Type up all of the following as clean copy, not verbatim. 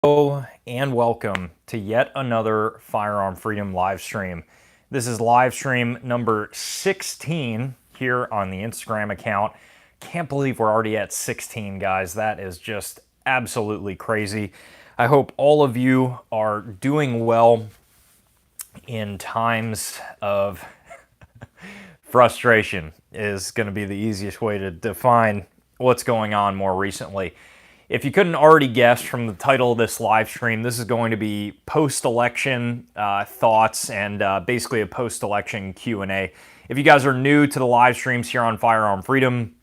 Hello and welcome to yet another Firearm Freedom live stream. This is live stream number 16 here on the Instagram account. Can't believe we're already at 16, guys. That is just absolutely crazy. I hope all of you are doing well in times of frustration is going to be the easiest way to define what's going on more recently. If you couldn't already guess from the title of this live stream, this is going to be post-election thoughts and basically a post-election Q&A. If you guys are new to the live streams here on Firearm Freedom,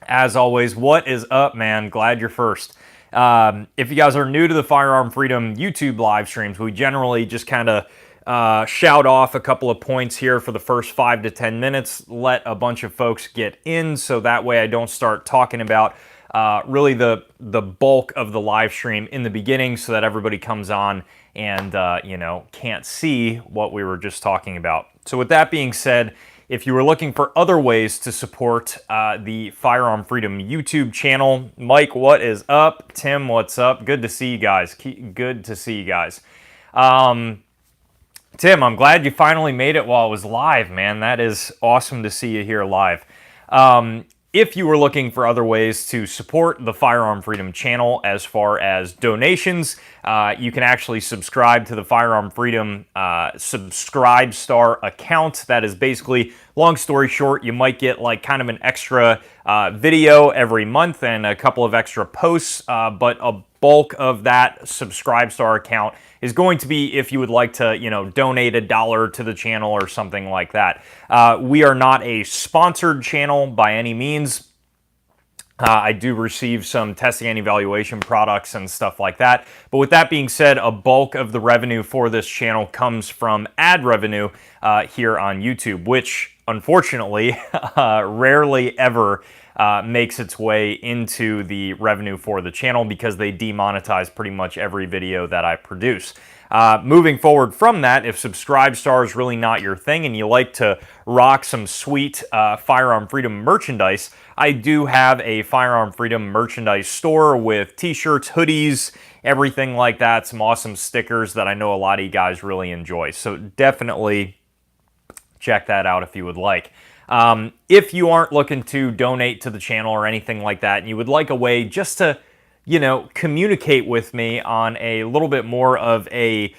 as always, what is up, man? Glad you're first. If you guys are new to the Firearm Freedom YouTube live streams, we generally just kind of shout off a couple of points here for the first 5 to 10 minutes, let a bunch of folks get in so that way I don't start talking about really the bulk of the live stream in the beginning so that everybody comes on and, can't see what we were just talking about. So with that being said, if you were looking for other ways to support the Firearm Freedom YouTube channel, Mike, what is up? Tim, what's up? Good to see you guys. Good to see you guys. Tim, I'm glad you finally made it while it was live, man. That is awesome to see you here live. If you were looking for other ways to support the Firearm Freedom channel as far as donations, you can actually subscribe to the Firearm Freedom Subscribe Star account. That is basically, long story short, you might get like kind of an extra video every month and a couple of extra posts, but a bulk of that Subscribe Star account is going to be if you would like to, donate $1 to the channel or something like that. We are not a sponsored channel by any means. I do receive some testing and evaluation products and stuff like that. But with that being said, a bulk of the revenue for this channel comes from ad revenue here on YouTube, which unfortunately rarely ever makes its way into the revenue for the channel because they demonetize pretty much every video that I produce. Moving forward from that, if Subscribe Star is really not your thing and you like to rock some sweet Firearm Freedom merchandise, I do have a Firearm Freedom merchandise store with t-shirts, hoodies, everything like that, some awesome stickers that I know a lot of you guys really enjoy. So definitely check that out if you would like. If you aren't looking to donate to the channel or anything like that, and you would like a way just to, communicate with me on a little bit more of a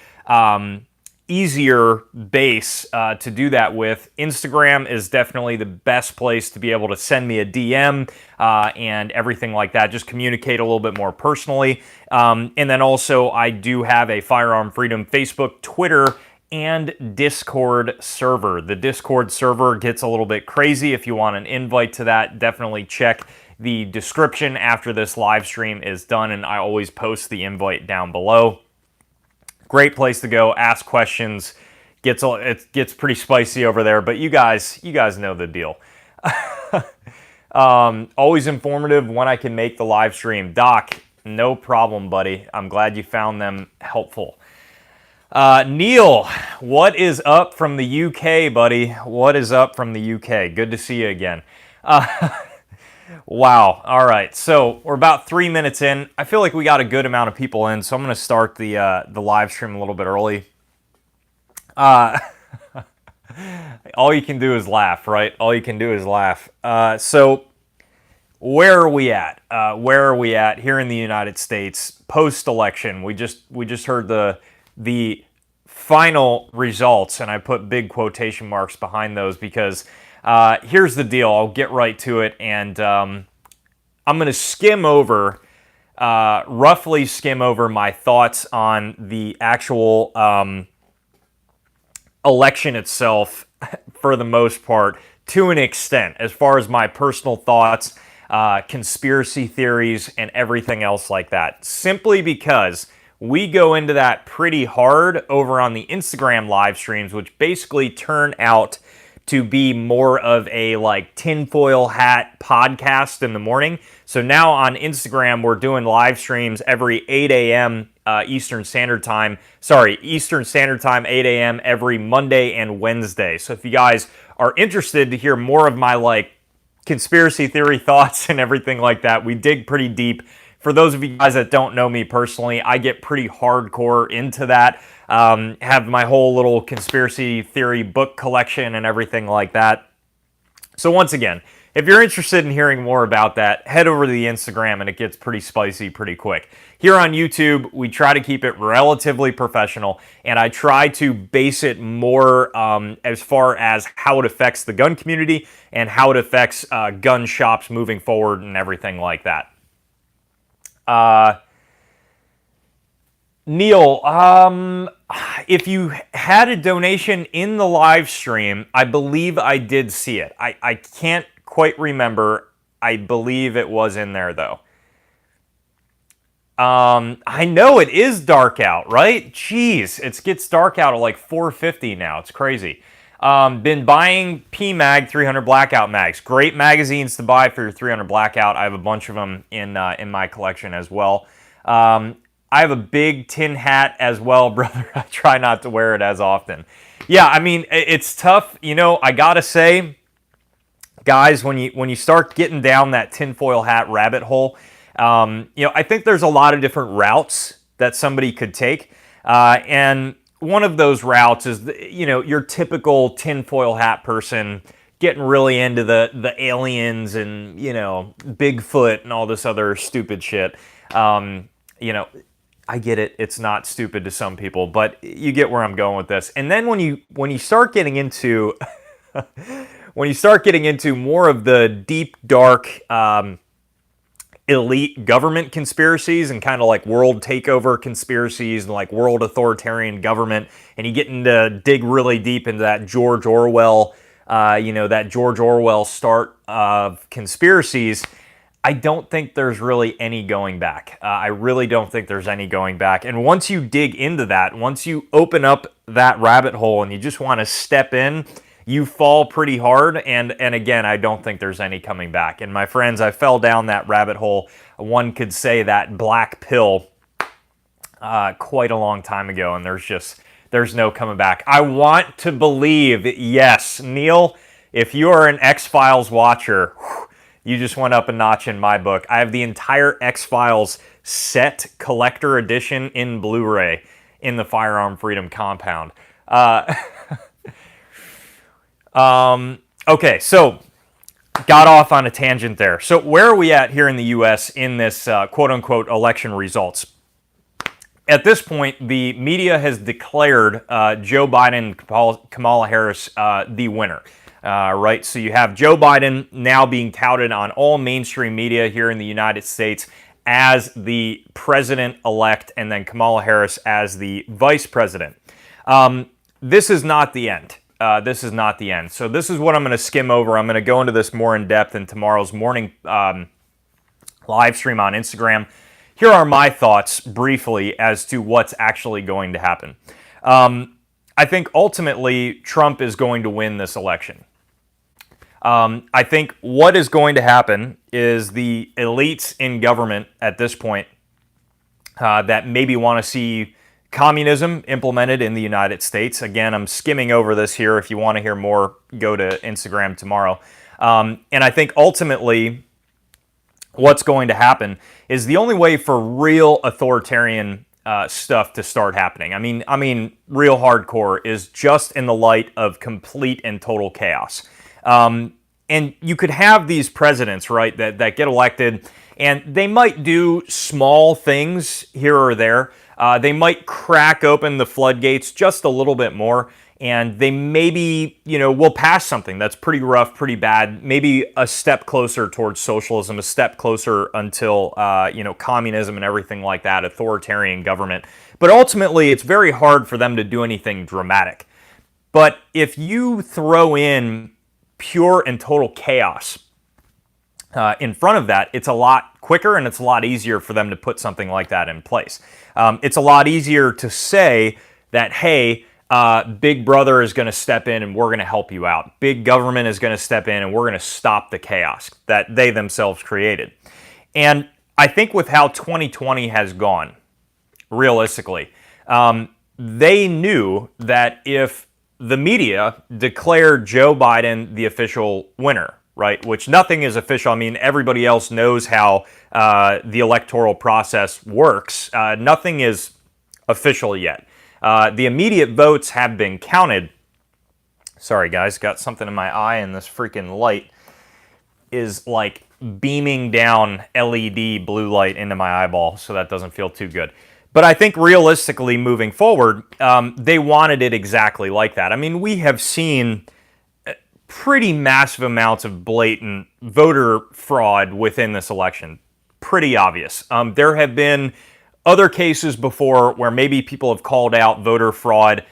easier base to do that with, Instagram is definitely the best place to be able to send me a DM and everything like that. Just communicate a little bit more personally. And then also I do have a Firearm Freedom Facebook, Twitter, and Discord server. The Discord server gets a little bit crazy. If you want an invite to that, definitely check the description after this live stream is done, and I always post the invite down below. Great place to go, ask questions. It gets pretty spicy over there, but you guys know the deal. Always informative when I can make the live stream. Doc, no problem, buddy. I'm glad you found them helpful. Neil, what is up from the UK, buddy? What is up from the UK? Good to see you again. Wow. All right. So we're about 3 minutes in. I feel like we got a good amount of people in, so I'm going to start the live stream a little bit early. All you can do is laugh, right? All you can do is laugh. So where are we at? Where are we at here in the United States post-election? We just heard the final results, and I put big quotation marks behind those because here's the deal. I'll get right to it, and I'm going to roughly skim over my thoughts on the actual election itself for the most part, to an extent, as far as my personal thoughts, conspiracy theories, and everything else like that. Simply because we go into that pretty hard over on the Instagram live streams, which basically turn out to be more of a like tinfoil hat podcast in the morning. So now on Instagram, we're doing live streams every 8 a.m. Eastern Standard Time. Eastern Standard Time, 8 a.m. every Monday and Wednesday. So if you guys are interested to hear more of my like conspiracy theory thoughts and everything like that, we dig pretty deep For those of you guys that don't know me personally, I get pretty hardcore into that. Have my whole little conspiracy theory book collection and everything like that. So once again, if you're interested in hearing more about that, head over to the Instagram and it gets pretty spicy pretty quick. Here on YouTube, we try to keep it relatively professional, and I try to base it more as far as how it affects the gun community and how it affects gun shops moving forward and everything like that. Neil, if you had a donation in the live stream, I believe I did see it. I can't quite remember. I believe it was in there, though. I know it is dark out, right? Jeez, it gets dark out at like 4:50 now. It's crazy. Been buying PMag 300 Blackout mags. Great magazines to buy for your 300 Blackout. I have a bunch of them in my collection as well. I have a big tin hat as well, brother. I try not to wear it as often. Yeah, I mean, it's tough. You know, I gotta say, guys, when you start getting down that tinfoil hat rabbit hole, you know, I think there's a lot of different routes that somebody could take, and one of those routes is, you know, your typical tinfoil hat person getting really into the aliens and, you know, Bigfoot and all this other stupid shit. You know, I get it. It's not stupid to some people, but you get where I'm going with this. And then when you start getting into when you start getting into more of the deep, dark, elite government conspiracies and kind of like world takeover conspiracies and like world authoritarian government, and you get into dig really deep into that George Orwell, you know, that George Orwell start of conspiracies, I don't think there's really any going back. I really don't think there's any going back. And once you dig into that, once you open up that rabbit hole and you just want to step in, you fall pretty hard. And again, I don't think there's any coming back. And my friends, I fell down that rabbit hole. One could say that black pill quite a long time ago, and there's no coming back. I want to believe, yes, Neil, if you are an X-Files watcher, you just went up a notch in my book. I have the entire X-Files set collector edition in Blu-ray in the Firearm Freedom compound. Okay, so got off on a tangent there. So where are we at here in the U.S. in this quote-unquote election results? At this point, the media has declared Joe Biden and Kamala Harris the winner. Right, so you have Joe Biden now being touted on all mainstream media here in the United States as the president-elect, and then Kamala Harris as the vice president. This is not the end. This is not the end. So this is what I'm going to skim over. I'm going to go into this more in depth in tomorrow's morning live stream on Instagram. Here are my thoughts briefly as to what's actually going to happen. I think ultimately Trump is going to win this election. I think what is going to happen is the elites in government at this point that maybe want to see communism implemented in the United States. Again, I'm skimming over this here. If you want to hear more, go to Instagram tomorrow. And I think ultimately what's going to happen is the only way for real authoritarian stuff to start happening. I mean, real hardcore is just in the light of complete and total chaos. And you could have these presidents, right, that get elected, and they might do small things here or there. They might crack open the floodgates just a little bit more, and they maybe, you know, will pass something that's pretty rough, pretty bad, maybe a step closer towards socialism, a step closer until, you know, communism and everything like that, authoritarian government. But ultimately, it's very hard for them to do anything dramatic. But if you throw in pure and total chaos in front of that, it's a lot quicker and it's a lot easier for them to put something like that in place. It's a lot easier to say that, hey, Big Brother is going to step in and we're going to help you out. Big government is going to step in and we're going to stop the chaos that they themselves created. And I think with how 2020 has gone, realistically, they knew that if the media declared Joe Biden the official winner, right? Which nothing is official. I mean, everybody else knows how the electoral process works. Nothing is official yet. The immediate votes have been counted. Sorry, guys, got something in my eye, and this freaking light is like beaming down LED blue light into my eyeball, so that doesn't feel too good. But I think realistically, moving forward, they wanted it exactly like that. I mean, we have seen pretty massive amounts of blatant voter fraud within this election. Pretty obvious. There have been other cases before where maybe people have called out voter fraud.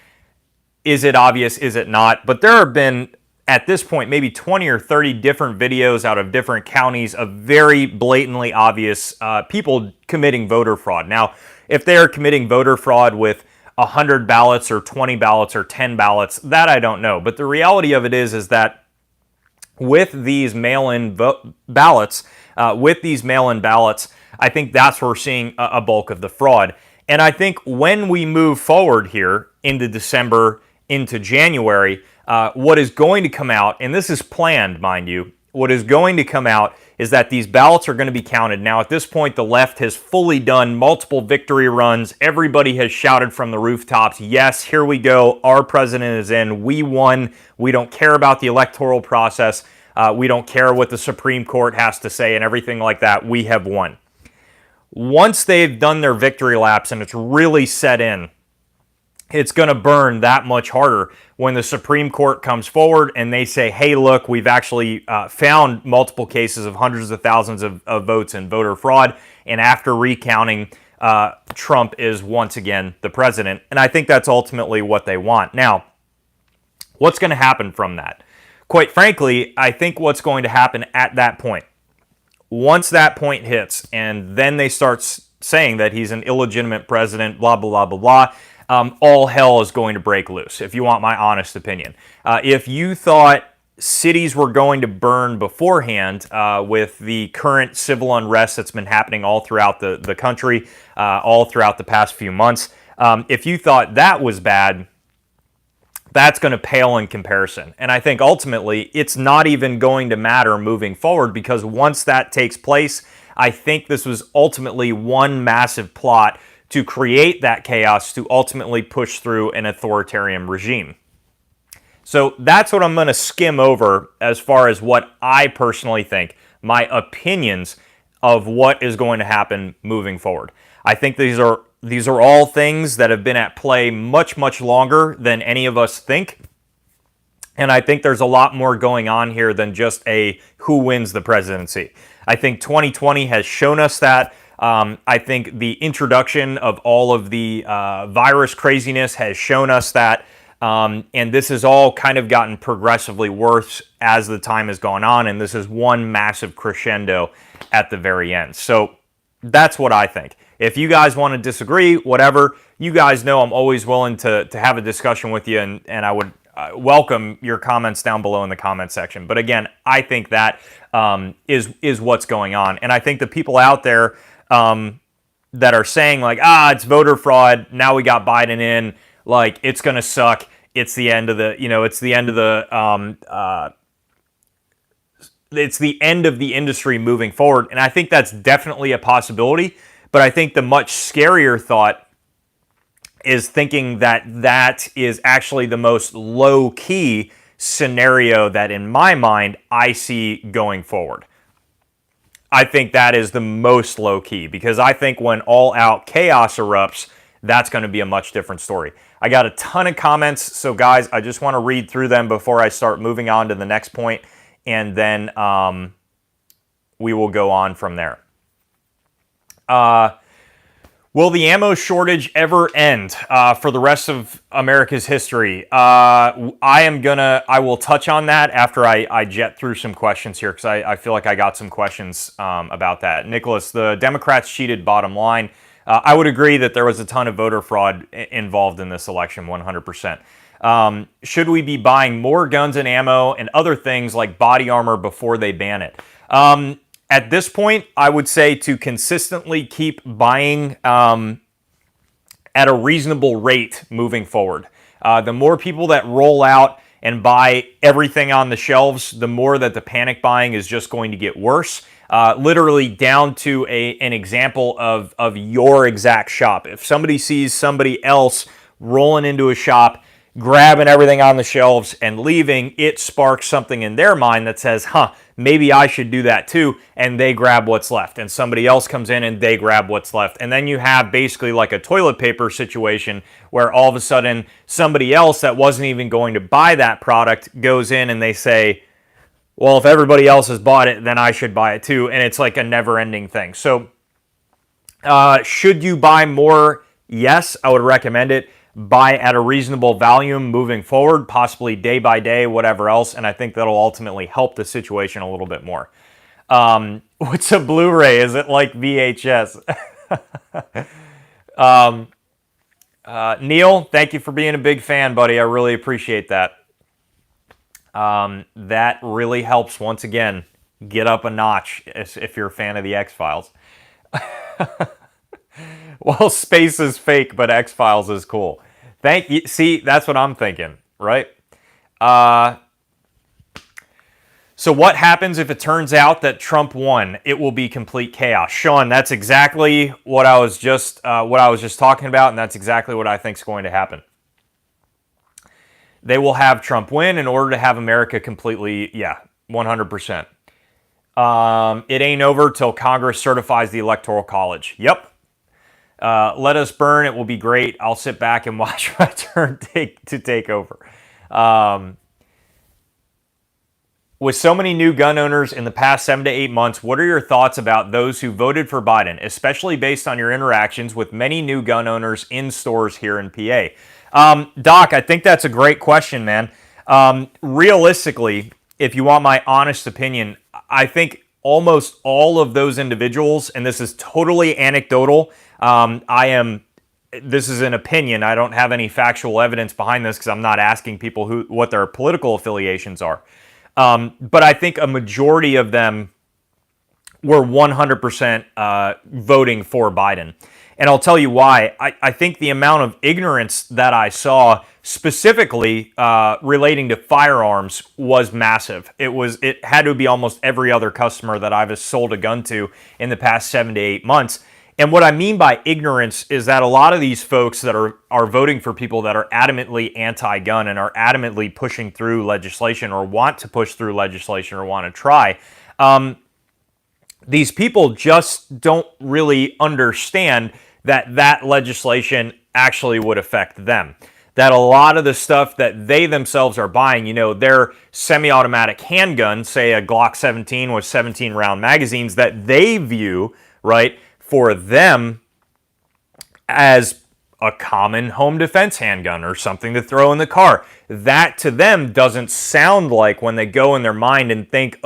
Is it obvious? Is it not? But there have been, at this point, maybe 20 or 30 different videos out of different counties of very blatantly obvious people committing voter fraud. Now, if they are committing voter fraud with 100 ballots or 20 ballots or 10 ballots, that I don't know. But the reality of it is that with these mail-in ballots, I think that's where we're seeing a bulk of the fraud. And I think when we move forward here into December, into January, what is going to come out, and this is planned, mind you, what is going to come out is that these ballots are going to be counted. Now, at this point, the left has fully done multiple victory runs. Everybody has shouted from the rooftops, yes, here we go. Our president is in. We won. We don't care about the electoral process. We don't care what the Supreme Court has to say and everything like that. We have won. Once they've done their victory laps and it's really set in, it's going to burn that much harder when the Supreme Court comes forward and they say, hey, look, we've actually found multiple cases of hundreds of thousands of votes in voter fraud. And after recounting, Trump is once again the president. And I think that's ultimately what they want. Now, what's going to happen from that? Quite frankly, I think what's going to happen at that point, once that point hits and then they start saying that he's an illegitimate president, blah, blah, blah, blah, blah, all hell is going to break loose, if you want my honest opinion. If you thought cities were going to burn beforehand with the current civil unrest that's been happening all throughout the country, all throughout the past few months, if you thought that was bad, that's going to pale in comparison. And I think ultimately it's not even going to matter moving forward, because once that takes place, I think this was ultimately one massive plot to create that chaos to ultimately push through an authoritarian regime. So that's what I'm going to skim over as far as what I personally think, my opinions of what is going to happen moving forward. I think these are all things that have been at play much, much longer than any of us think. And I think there's a lot more going on here than just a who wins the presidency. I think 2020 has shown us that. I think the introduction of all of the virus craziness has shown us that. And this has all kind of gotten progressively worse as the time has gone on. And this is one massive crescendo at the very end. So that's what I think. If you guys want to disagree, whatever, you guys know I'm always willing to have a discussion with you, and I would welcome your comments down below in the comment section. But again, I think that is what's going on. And I think the people out there that are saying like, it's voter fraud, now we got Biden in, like, it's going to suck, it's the end of the, it's the end of the, it's the end of the industry moving forward. And I think that's definitely a possibility. But I think the much scarier thought is thinking that that is actually the most low-key scenario that, in my mind, I see going forward. I think that is the most low-key, because I think when all-out chaos erupts, that's going to be a much different story. I got a ton of comments, so guys, I just want to read through them before I start moving on to the next point, and then we will go on from there. Will the ammo shortage ever end for the rest of America's history? I will touch on that after I jet through some questions here, because I feel like I got some questions about that. Nicholas, the Democrats cheated, bottom line. I would agree that there was a ton of voter fraud involved in this election, 100%. Should we be buying more guns and ammo and other things like body armor before they ban it? At this point, I would say to consistently keep buying at a reasonable rate moving forward. The more people that roll out and buy everything on the shelves, the more that the panic buying is just going to get worse. Literally down to an example of your exact shop. If somebody sees somebody else rolling into a shop, grabbing everything on the shelves and leaving, it sparks something in their mind that says, maybe I should do that too, and they grab what's left. And somebody else comes in and they grab what's left. And then you have basically like a toilet paper situation where all of a sudden somebody else that wasn't even going to buy that product goes in and they say, well, if everybody else has bought it, then I should buy it too. And it's like a never-ending thing. So should you buy more? Yes, I would recommend it. Buy at a reasonable volume moving forward, possibly day by day, whatever else, and I think that'll ultimately help the situation a little bit more. What's a Blu-ray? Is it like VHS? Neil, thank you for being a big fan, buddy. I really appreciate that. That really helps, once again, get up a notch if you're a fan of the X-Files. Well, space is fake, but X-Files is cool. Thank you. See, that's what I'm thinking, right? So what happens if it turns out that Trump won? It will be complete chaos. Sean, that's exactly what I was just talking about, and that's exactly what I think is going to happen. They will have Trump win in order to have America completely, 100%. It ain't over till Congress certifies the Electoral College. Yep. Let us burn. It will be great. I'll sit back and watch my turn to take over. With so many new gun owners in the past 7 to 8 months, what are your thoughts about those who voted for Biden, especially based on your interactions with many new gun owners in stores here in PA? Doc, I think that's a great question, man. Realistically, if you want my honest opinion, I think almost all of those individuals, and this is totally anecdotal, this is an opinion. I don't have any factual evidence behind this because I'm not asking people what their political affiliations are. But I think a majority of them were 100% voting for Biden. And I'll tell you why. I think the amount of ignorance that I saw specifically relating to firearms was massive. It had to be almost every other customer that I've sold a gun to in the past 7 to 8 months. And what I mean by ignorance is that a lot of these folks that are voting for people that are adamantly anti-gun and are adamantly pushing through legislation or want to push through legislation or want to try, these people just don't really understand that legislation actually would affect them. That a lot of the stuff that they themselves are buying, their semi-automatic handgun, say a Glock 17 with 17 round magazines, that they view, right, for them as a common home defense handgun or something to throw in the car. That to them doesn't sound like, when they go in their mind and think,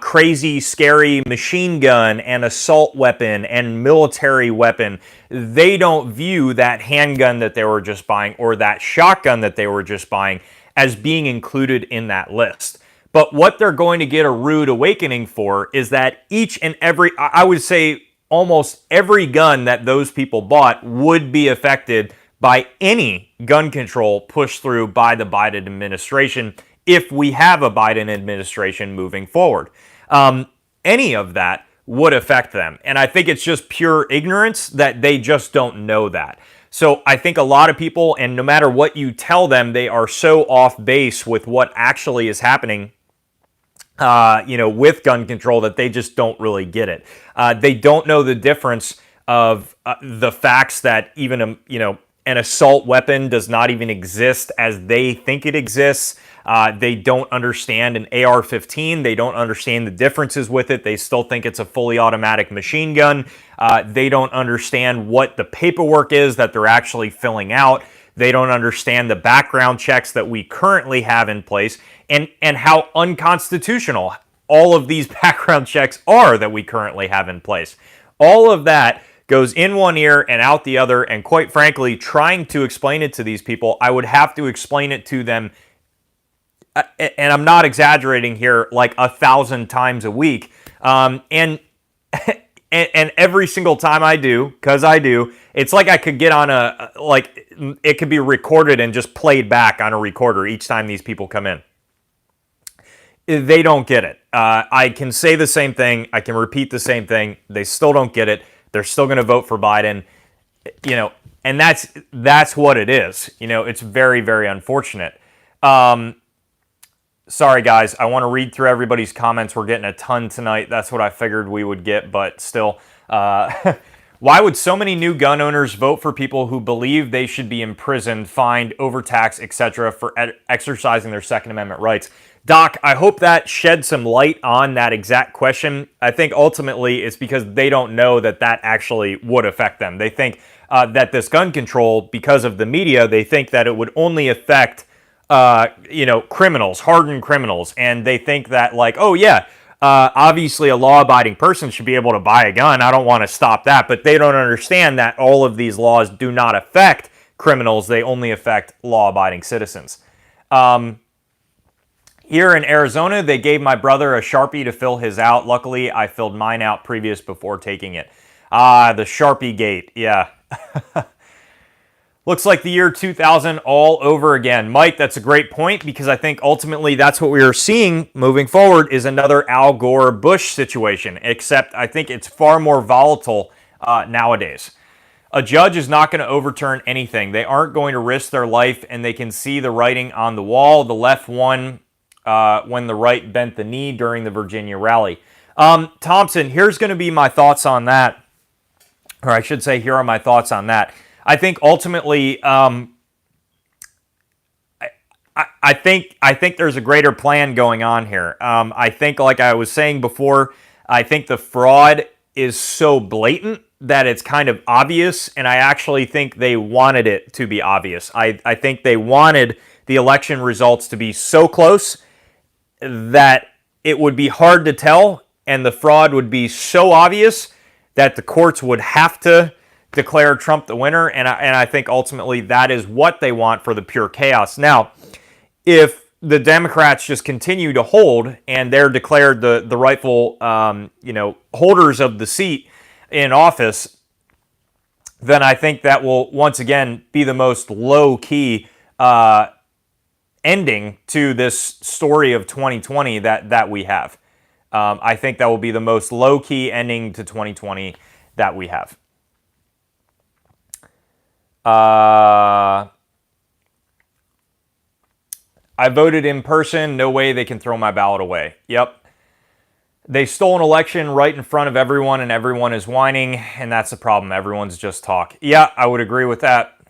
crazy, scary machine gun and assault weapon and military weapon. They don't view that handgun that they were just buying or that shotgun that they were just buying as being included in that list. But what they're going to get a rude awakening for is that each and every, I would say almost every gun that those people bought would be affected by any gun control pushed through by the Biden administration if we have a Biden administration moving forward. Any of that would affect them. And I think it's just pure ignorance that they just don't know that. So I think a lot of people, and no matter what you tell them, they are so off base with what actually is happening with gun control that they just don't really get it. They don't know the difference of the facts that even an assault weapon does not even exist as they think it exists. They don't understand an AR-15. They don't understand the differences with it. They still think it's a fully automatic machine gun. They don't understand what the paperwork is that they're actually filling out. They don't understand the background checks that we currently have in place and how unconstitutional all of these background checks are that we currently have in place. All of that goes in one ear and out the other, and quite frankly, trying to explain it to these people, I would have to explain it to them, and I'm not exaggerating here, like 1,000 times a week. And and every single time I do, because I do, it's like I could get on it could be recorded and just played back on a recorder each time these people come in. They don't get it. I can say the same thing. I can repeat the same thing. They still don't get it. They're still going to vote for Biden. And that's what it is. It's very, very unfortunate. Sorry, guys. I want to read through everybody's comments. We're getting a ton tonight. That's what I figured we would get, but still. Why would so many new gun owners vote for people who believe they should be imprisoned, fined, overtaxed, etc. for exercising their Second Amendment rights? Doc, I hope that sheds some light on that exact question. I think ultimately it's because they don't know that actually would affect them. They think that this gun control, because of the media, they think that it would only affect criminals, hardened criminals. And they think that obviously a law-abiding person should be able to buy a gun. I don't want to stop that. But they don't understand that all of these laws do not affect criminals. They only affect law-abiding citizens. Here in Arizona, they gave my brother a Sharpie to fill his out. Luckily, I filled mine out before taking it. The Sharpie gate. Yeah. Looks like the year 2000 all over again. Mike, that's a great point, because I think ultimately that's what we are seeing moving forward is another Al Gore Bush situation, except I think it's far more volatile nowadays. A judge is not going to overturn anything. They aren't going to risk their life, and they can see the writing on the wall. The left won when the right bent the knee during the Virginia rally. Thompson, here's going to be my thoughts on that. Or I should say, here are my thoughts on that. I think ultimately, I think there's a greater plan going on here. I think, like I was saying before, I think the fraud is so blatant that it's kind of obvious, and I actually think they wanted it to be obvious. I think they wanted the election results to be so close that it would be hard to tell, and the fraud would be so obvious that the courts would have to declare Trump the winner, and I think ultimately that is what they want for the pure chaos. Now, if the Democrats just continue to hold and they're declared the rightful holders of the seat in office, then I think that will once again be the most low-key ending to this story of 2020 that we have. I think that will be the most low-key ending to 2020 that we have. I voted in person. No way they can throw my ballot away. Yep. They stole an election right in front of everyone, and everyone is whining, and that's the problem. Everyone's just talk. Yeah, I would agree with that.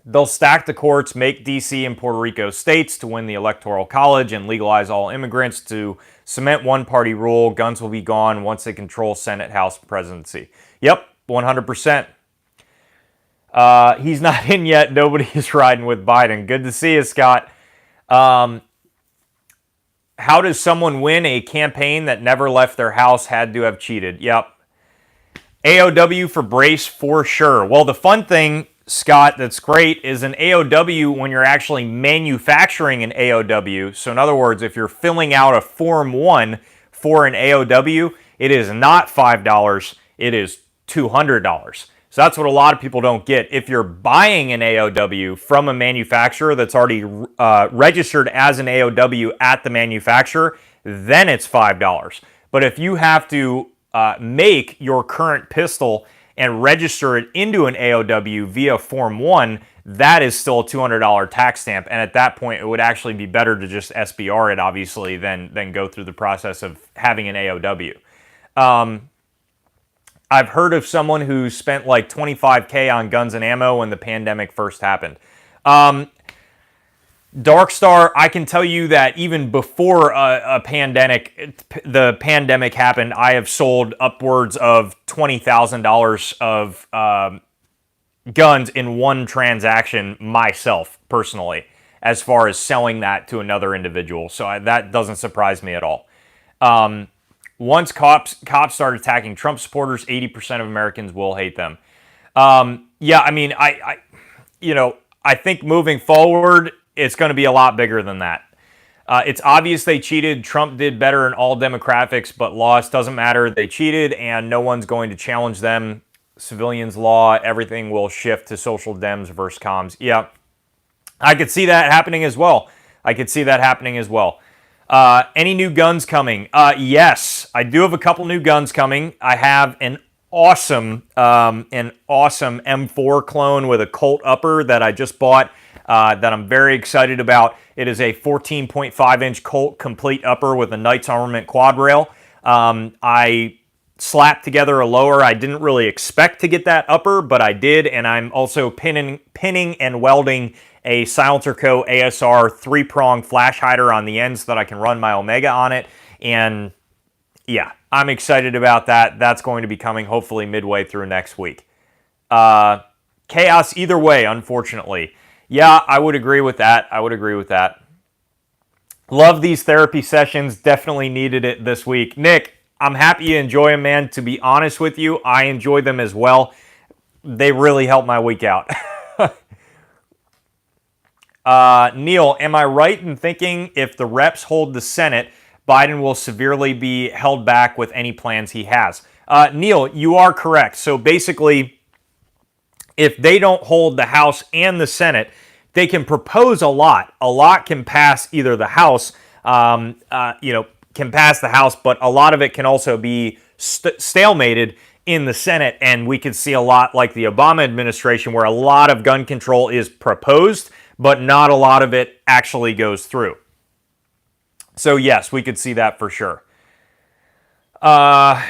They'll stack the courts, make D.C. and Puerto Rico states to win the Electoral College and legalize all immigrants to cement one-party rule. Guns will be gone once they control Senate, House, presidency. Yep, 100%. He's not in yet. Nobody is riding with Biden. Good to see you, Scott. How does someone win a campaign that never left their house, had to have cheated? Yep. AOW for Brace for sure. Well, the fun thing, Scott, that's great is an AOW when you're actually manufacturing an AOW. So in other words, if you're filling out a Form 1 for an AOW, it is not $5, it is $200. So that's what a lot of people don't get. If you're buying an AOW from a manufacturer that's already registered as an AOW at the manufacturer, then it's $5. But if you have to make your current pistol and register it into an AOW via Form 1, that is still a $200 tax stamp. And at that point, it would actually be better to just SBR it, obviously, than go through the process of having an AOW. I've heard of someone who spent like $25K on guns and ammo when the pandemic first happened. Darkstar, I can tell you that even before the pandemic happened, I have sold upwards of $20,000 of guns in one transaction myself, personally, as far as selling that to another individual. So that doesn't surprise me at all. Once cops start attacking Trump supporters, 80% of Americans will hate them. Yeah, I mean, I think moving forward, it's going to be a lot bigger than that. It's obvious they cheated. Trump did better in all demographics, but lost. Doesn't matter. They cheated, and no one's going to challenge them. Civilians law, everything will shift to social dems versus comms. Yeah, I could see that happening as well. Any new guns coming? Yes, I do have a couple new guns coming. I have an awesome M4 clone with a Colt upper that I just bought that I'm very excited about. It is a 14.5-inch Colt complete upper with a Knights Armament quad rail. I slapped together a lower. I didn't really expect to get that upper, but I did, and I'm also pinning and welding a Silencer Co. ASR 3-prong flash hider on the ends so that I can run my Omega on it. And yeah, I'm excited about that. That's going to be coming hopefully midway through next week. Chaos either way, unfortunately. Yeah, I would agree with that. Love these therapy sessions. Definitely needed it this week. Nick, I'm happy you enjoy them, man. To be honest with you, I enjoy them as well. They really help my week out. Neil, am I right in thinking if the reps hold the Senate, Biden will severely be held back with any plans he has? Neil, you are correct. So basically, if they don't hold the House and the Senate, they can propose a lot. A lot can pass either the House, can pass the House, but a lot of it can also be stalemated in the Senate, and we could see a lot like the Obama administration where a lot of gun control is proposed, but not a lot of it actually goes through. So yes, we could see that for sure. I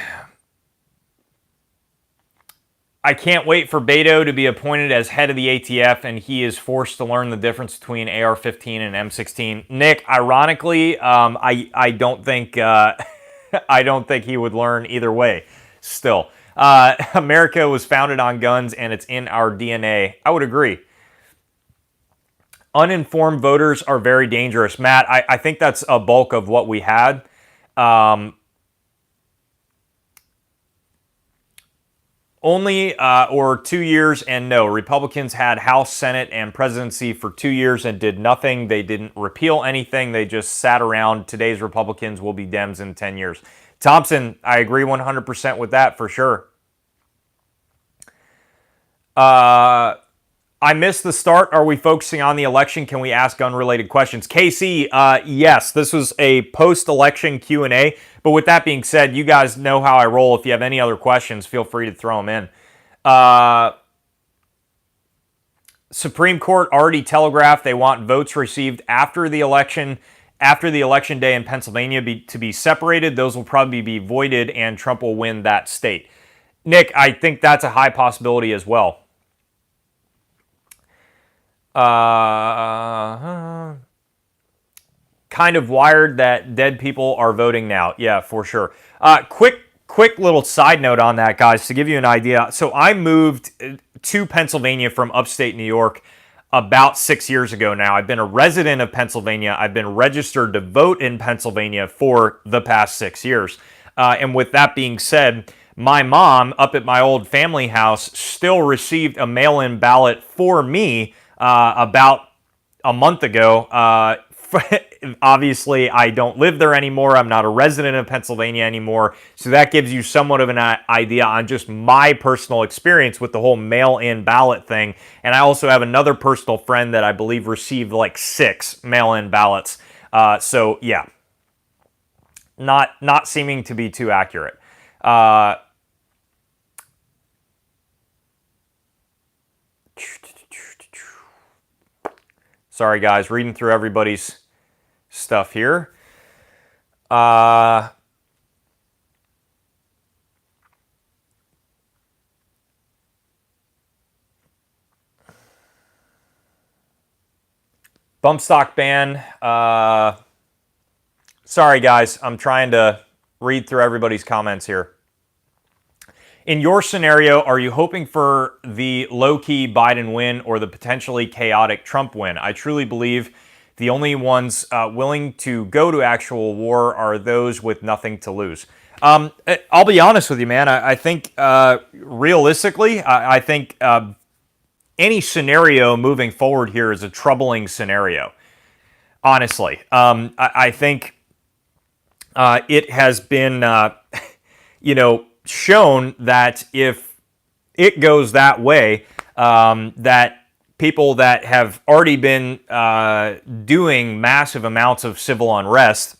can't wait for Beto to be appointed as head of the ATF, and he is forced to learn the difference between AR-15 and M16. Nick, ironically, I don't think I don't think he would learn either way. Still, America was founded on guns, and it's in our DNA. I would agree. Uninformed voters are very dangerous, Matt. I think that's a bulk of what we had. Only or 2 years, and no. Republicans had House, Senate, and presidency for 2 years and did nothing. They didn't repeal anything. They just sat around. Today's Republicans will be Dems in 10 years. Thompson, I agree 100% with that for sure. I missed the start. Are we focusing on the election? Can we ask gun-related questions? KC, yes, this was a post-election Q&A. But with that being said, you guys know how I roll. If you have any other questions, feel free to throw them in. Supreme Court already telegraphed they want votes received after the election day in Pennsylvania to be separated. Those will probably be voided, and Trump will win that state. Nick, I think that's a high possibility as well. Kind of wired that dead people are voting now. Yeah, for sure. Quick little side note on that, guys, to give you an idea. So I moved to Pennsylvania from upstate New York about 6 years ago now. I've been a resident of Pennsylvania. I've been registered to vote in Pennsylvania for the past 6 years. And with that being said, my mom up at my old family house still received a mail-in ballot for me about a month ago. Obviously, I don't live there anymore. I'm not a resident of Pennsylvania anymore. So that gives you somewhat of an idea on just my personal experience with the whole mail-in ballot thing. And I also have another personal friend that I believe received like 6 mail-in ballots. So yeah, not seeming to be too accurate. Sorry, guys, reading through everybody's stuff here. Bump stock ban. Sorry, guys, I'm trying to read through everybody's comments here. In your scenario, are you hoping for the low-key Biden win or the potentially chaotic Trump win? I truly believe the only ones willing to go to actual war are those with nothing to lose. I'll be honest with you, man. I think realistically, I think any scenario moving forward here is a troubling scenario. honestly. I think it has been, shown that if it goes that way, that people that have already been doing massive amounts of civil unrest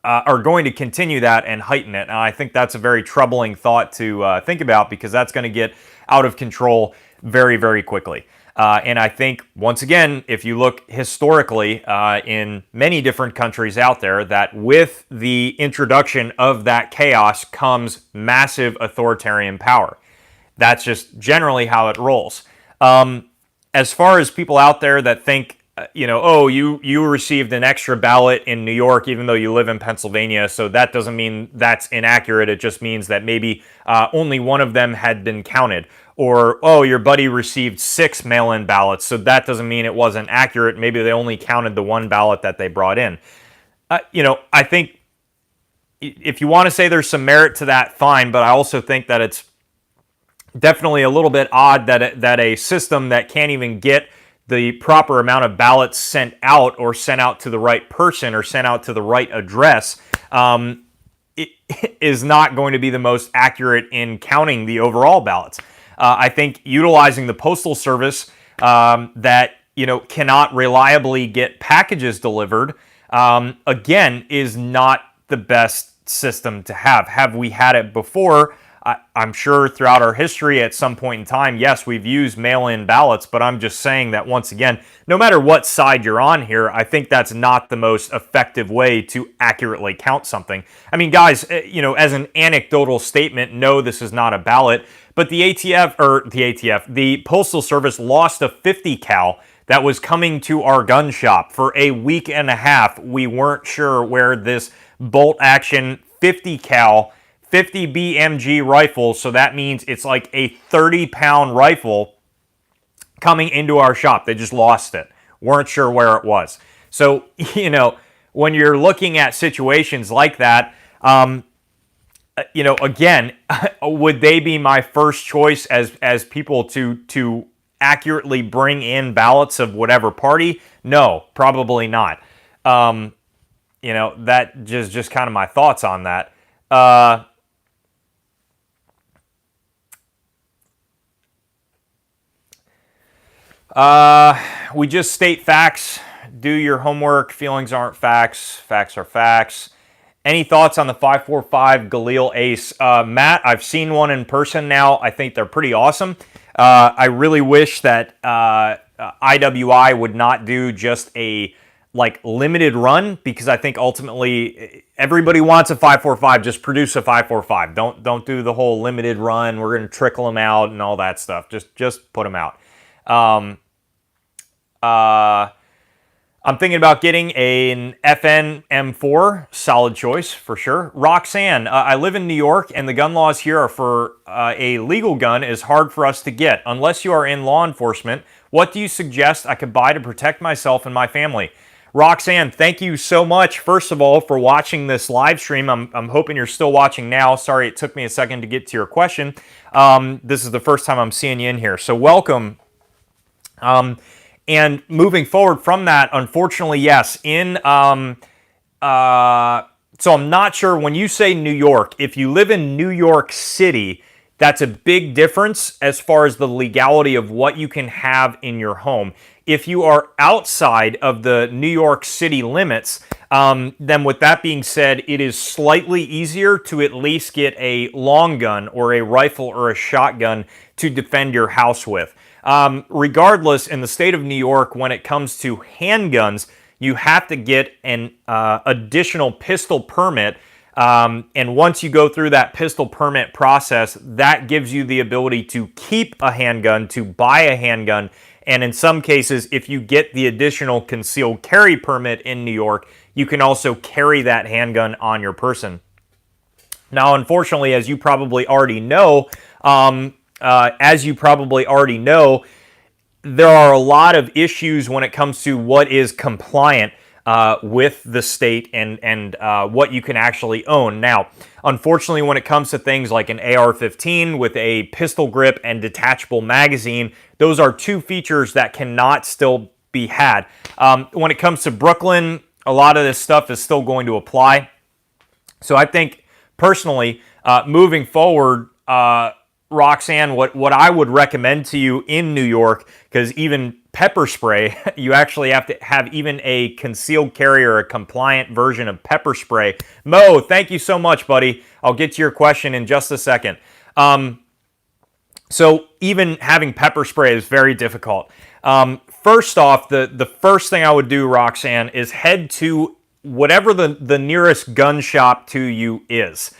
are going to continue that and heighten it. And I think that's a very troubling thought to think about, because that's going to get out of control very, very quickly. And I think, once again, if you look historically in many different countries out there, that with the introduction of that chaos comes massive authoritarian power. That's just generally how it rolls. As far as people out there that think, you received an extra ballot in New York even though you live in Pennsylvania, so that doesn't mean that's inaccurate. It just means that maybe only one of them had been counted. Or, your buddy received 6 mail-in ballots, so that doesn't mean it wasn't accurate. Maybe they only counted the one ballot that they brought in. I think if you want to say there's some merit to that, fine, but I also think that it's definitely a little bit odd that a system that can't even get the proper amount of ballots sent out, or sent out to the right person, or sent out to the right address, it is not going to be the most accurate in counting the overall ballots. I think utilizing the Postal Service that cannot reliably get packages delivered, again, is not the best system to have. Have we had it before? I'm sure throughout our history at some point in time, yes, we've used mail-in ballots, but I'm just saying that, once again, no matter what side you're on here, I think that's not the most effective way to accurately count something. I mean, guys, as an anecdotal statement, no, this is not a ballot, but the Postal Service lost a 50 cal that was coming to our gun shop for a week and a half. We weren't sure where this bolt action 50 cal 50 BMG rifle, so that means it's like a 30-pound rifle coming into our shop. They just lost it. Weren't sure where it was. So, when you're looking at situations like that, again, would they be my first choice as people to accurately bring in ballots of whatever party? No, probably not. That just kind of my thoughts on that. We just state facts. Do your homework. Feelings aren't facts. Facts are facts. Any thoughts on the 545 Galil Ace? Matt, I've seen one in person now. I think they're pretty awesome. I really wish that IWI would not do just a limited run, because I think ultimately everybody wants a 545. Just produce a 545. Don't do the whole limited run. We're going to trickle them out and all that stuff. Just put them out. I'm thinking about getting an FN M4, solid choice for sure. Roxanne, I live in New York, and the gun laws here are for a legal gun is hard for us to get. Unless you are in law enforcement, what do you suggest I could buy to protect myself and my family? Roxanne, thank you so much, first of all, for watching this live stream. I'm hoping you're still watching now. Sorry it took me a second to get to your question. This is the first time I'm seeing you in here, so welcome. And moving forward from that, unfortunately, yes, so I'm not sure, when you say New York, if you live in New York City, that's a big difference as far as the legality of what you can have in your home. If you are outside of the New York City limits, then with that being said, it is slightly easier to at least get a long gun or a rifle or a shotgun to defend your house with. Regardless, in the state of New York, when it comes to handguns, you have to get an additional pistol permit. And once you go through that pistol permit process, that gives you the ability to keep a handgun, to buy a handgun. And in some cases, if you get the additional concealed carry permit in New York, you can also carry that handgun on your person. Now, unfortunately, as you probably already know, there are a lot of issues when it comes to what is compliant with the state and what you can actually own. Now, unfortunately, when it comes to things like an AR-15 with a pistol grip and detachable magazine, those are two features that cannot still be had. When it comes to Brooklyn, a lot of this stuff is still going to apply. So I think personally, moving forward, Roxanne, what I would recommend to you in New York, because even pepper spray, you actually have to have even a concealed carry or a compliant version of pepper spray. Mo, thank you so much, buddy. I'll get to your question in just a second. So even having pepper spray is very difficult. First off, the first thing I would do, Roxanne, is head to whatever the nearest gun shop to you is.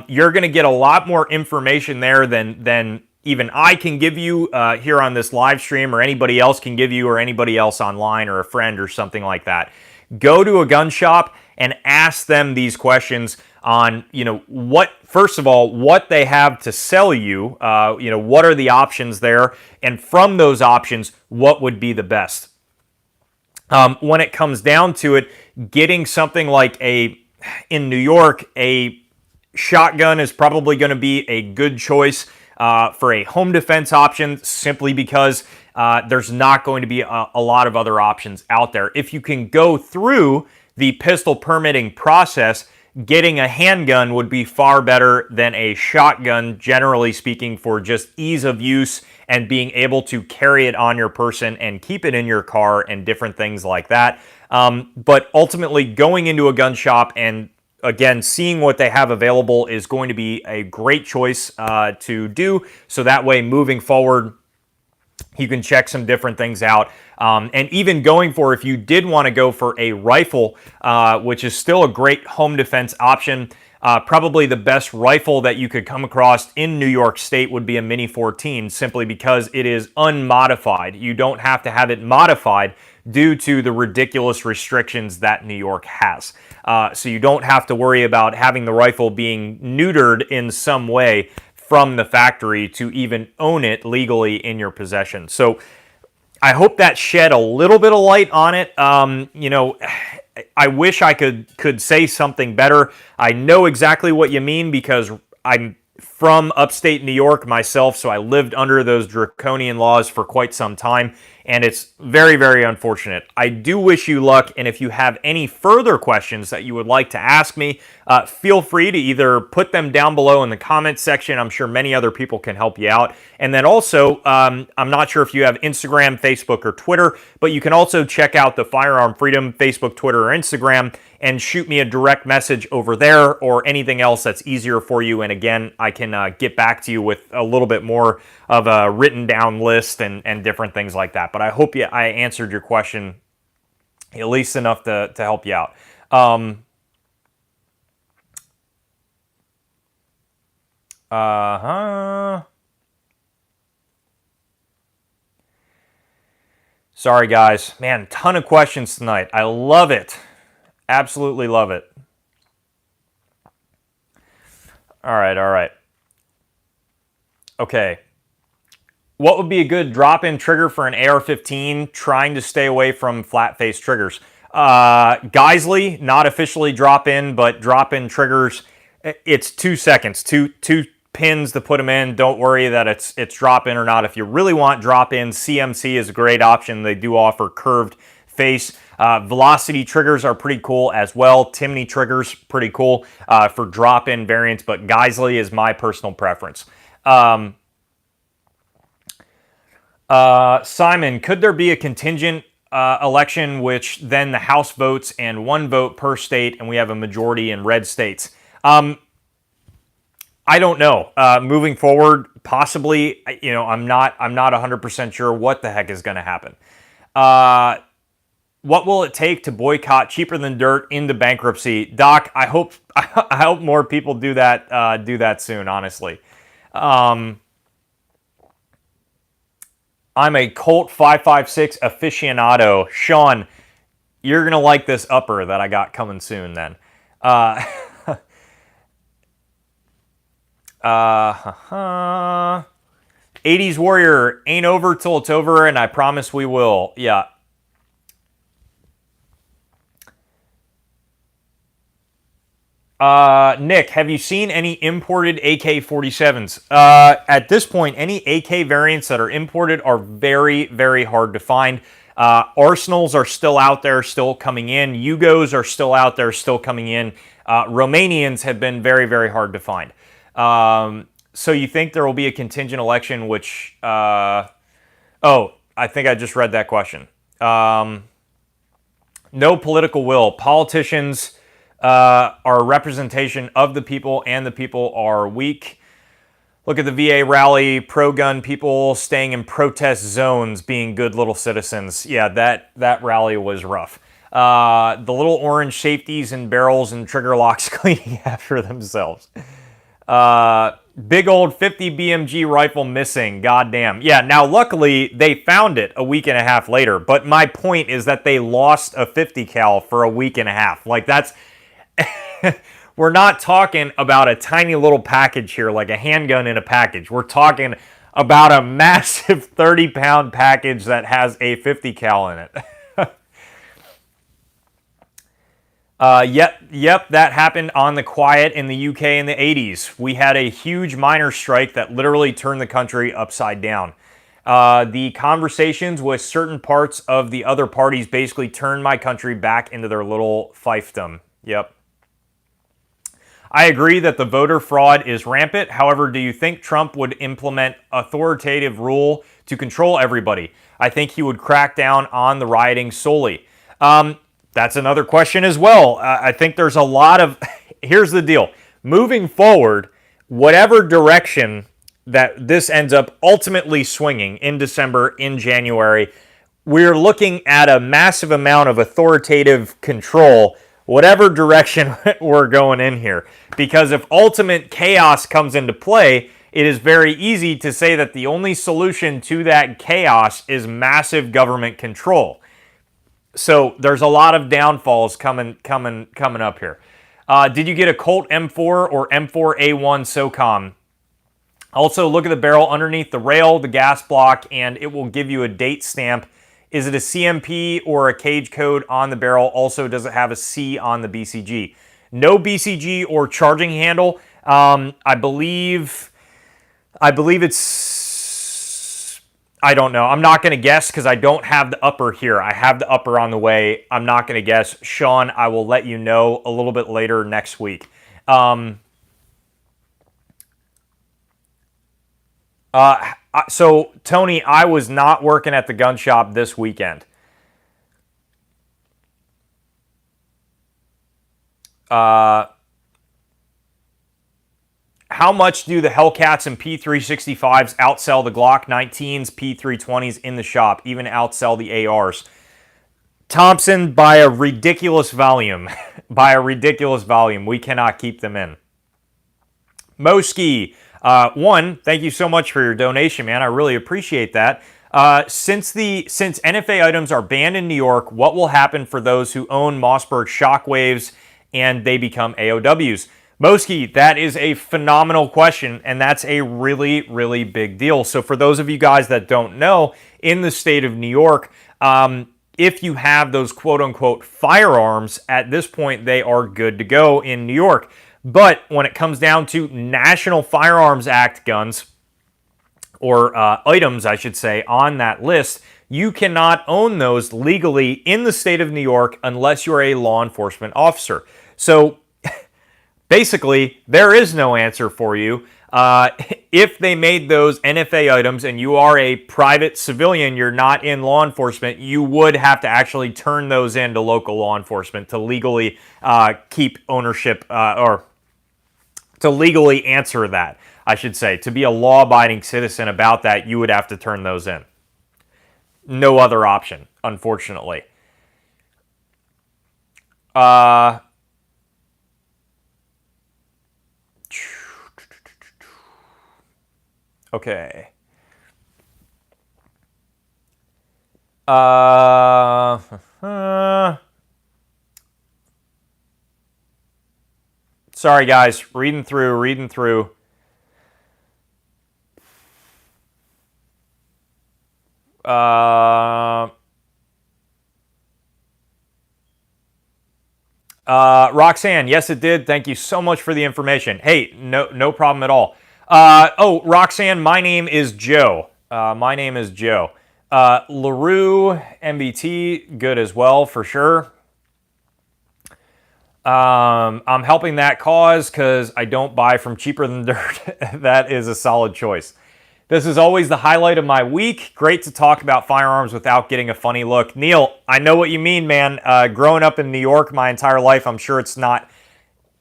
You're going to get a lot more information there than even I can give you here on this live stream, or anybody else can give you, or anybody else online, or a friend or something like that. Go to a gun shop and ask them these questions on, first of all, what they have to sell you, what are the options there, and from those options, what would be the best. When it comes down to it, getting something like in New York, a shotgun is probably going to be a good choice for a home defense option, simply because there's not going to be a lot of other options out there. If you can go through the pistol permitting process, getting a handgun would be far better than a shotgun, generally speaking, for just ease of use and being able to carry it on your person and keep it in your car and different things like that. But ultimately, going into a gun shop and again, seeing what they have available is going to be a great choice to do. So that way, moving forward, you can check some different things out. And even going for, if you did want to go for a rifle, which is still a great home defense option, probably the best rifle that you could come across in New York State would be a Mini 14, simply because it is unmodified. You don't have to have it modified due to the ridiculous restrictions that New York has. So you don't have to worry about having the rifle being neutered in some way from the factory to even own it legally in your possession. So I hope that shed a little bit of light on it. I wish I could say something better. I know exactly what you mean, because I'm from upstate New York myself, so I lived under those draconian laws for quite some time, and it's very, very unfortunate. I do wish you luck, and if you have any further questions that you would like to ask me, feel free to either put them down below in the comments section. I'm sure many other people can help you out. And then also, I'm not sure if you have Instagram, Facebook, or Twitter, but you can also check out the Firearm Freedom Facebook, Twitter, or Instagram, and shoot me a direct message over there, or anything else that's easier for you. And again, I can get back to you with a little bit more of a written down list and different things like that. But I hope I answered your question at least enough to help you out. Sorry, guys. Man, ton of questions tonight. I love it. Absolutely love it. All right. Okay. What would be a good drop-in trigger for an AR-15 trying to stay away from flat-face triggers? Geisley, not officially drop-in, but drop-in triggers, it's 2 seconds, two pins to put them in. Don't worry that it's drop-in or not. If you really want drop-in, CMC is a great option. They do offer curved face. Velocity triggers are pretty cool as well. Timney triggers, pretty cool for drop-in variants, but Geisley is my personal preference. Simon, could there be a contingent election which then the House votes and 1 vote per state, and we have a majority in red states? I don't know. Moving forward, possibly. I'm not 100% sure what the heck is going to happen. What will it take to boycott Cheaper Than Dirt into bankruptcy? Doc, I hope more people do that soon, honestly. I'm a Colt 5.56 aficionado. Sean, you're going to like this upper that I got coming soon then. 80s Warrior, ain't over till it's over, and I promise we will. Yeah. Nick, have you seen any imported AK-47s? At this point, any AK variants that are imported are very, very hard to find. Arsenals are still out there, still coming in. Yugos are still out there, still coming in. Romanians have been very, very hard to find. So you think there will be a contingent election, which... oh, I think I just read that question. No political will. Politicians are a representation of the people, and the people are weak. Look at the VA rally, pro-gun people staying in protest zones, being good little citizens. Yeah, that rally was rough. The little orange safeties and barrels and trigger locks cleaning after themselves. Big old 50 BMG rifle missing. Goddamn. Yeah, now luckily they found it a week and a half later, but my point is that they lost a 50 cal for a week and a half. Like, that's... We're not talking about a tiny little package here, like a handgun in a package. We're talking about a massive 30-pound package that has a 50 cal in it. Yep, that happened on the quiet in the UK in the 80s. We had a huge miners' strike that literally turned the country upside down. The conversations with certain parts of the other parties basically turned my country back into their little fiefdom. Yep. I agree that the voter fraud is rampant. However, do you think Trump would implement authoritative rule to control everybody? I think he would crack down on the rioting solely. That's another question as well. I think there's a lot of... Here's the deal. Moving forward, whatever direction that this ends up ultimately swinging in December, in January, we're looking at a massive amount of authoritative control, whatever direction we're going in here. Because if ultimate chaos comes into play, it is very easy to say that the only solution to that chaos is massive government control. So there's a lot of downfalls coming up here. Did you get a Colt M4 or M4A1 SOCOM? Also, look at the barrel underneath the rail, the gas block, and it will give you a date stamp. Is it a CMP or a cage code on the barrel? Also, does it have a C on the BCG? No BCG or charging handle. I believe it's... I don't know. I'm not going to guess because I don't have the upper here. I have the upper on the way. I'm not going to guess. Sean, I will let you know a little bit later next week. So, Tony, I was not working at the gun shop this weekend. How much do the Hellcats and P365s outsell the Glock 19s, P320s in the shop, even outsell the ARs? Thompson, by a ridiculous volume. By a ridiculous volume. We cannot keep them in. Moski, one, thank you so much for your donation, man. I really appreciate that. Since NFA items are banned in New York, what will happen for those who own Mossberg Shockwaves and they become AOWs? Moski, that is a phenomenal question, and that's a really, really big deal. So for those of you guys that don't know, in the state of New York, if you have those quote-unquote firearms, at this point, they are good to go in New York. But when it comes down to National Firearms Act guns, or items, I should say, on that list, you cannot own those legally in the state of New York unless you're a law enforcement officer. So basically, there is no answer for you. If they made those NFA items and you are a private civilian, you're not in law enforcement, you would have to actually turn those in to local law enforcement to legally keep ownership, or to legally answer that, I should say. To be a law-abiding citizen about that, you would have to turn those in. No other option, unfortunately. Okay. Sorry, guys. Reading through. Roxanne, yes, it did. Thank you so much for the information. Hey, no problem at all. Oh, Roxanne, my name is Joe. LaRue, MBT, good as well, for sure. I'm helping that cause because I don't buy from cheaper than dirt. That is a solid choice. This is always the highlight of my week. Great to talk about firearms without getting a funny look. Neil, I know what you mean, man. Growing up in New York my entire life, I'm sure it's not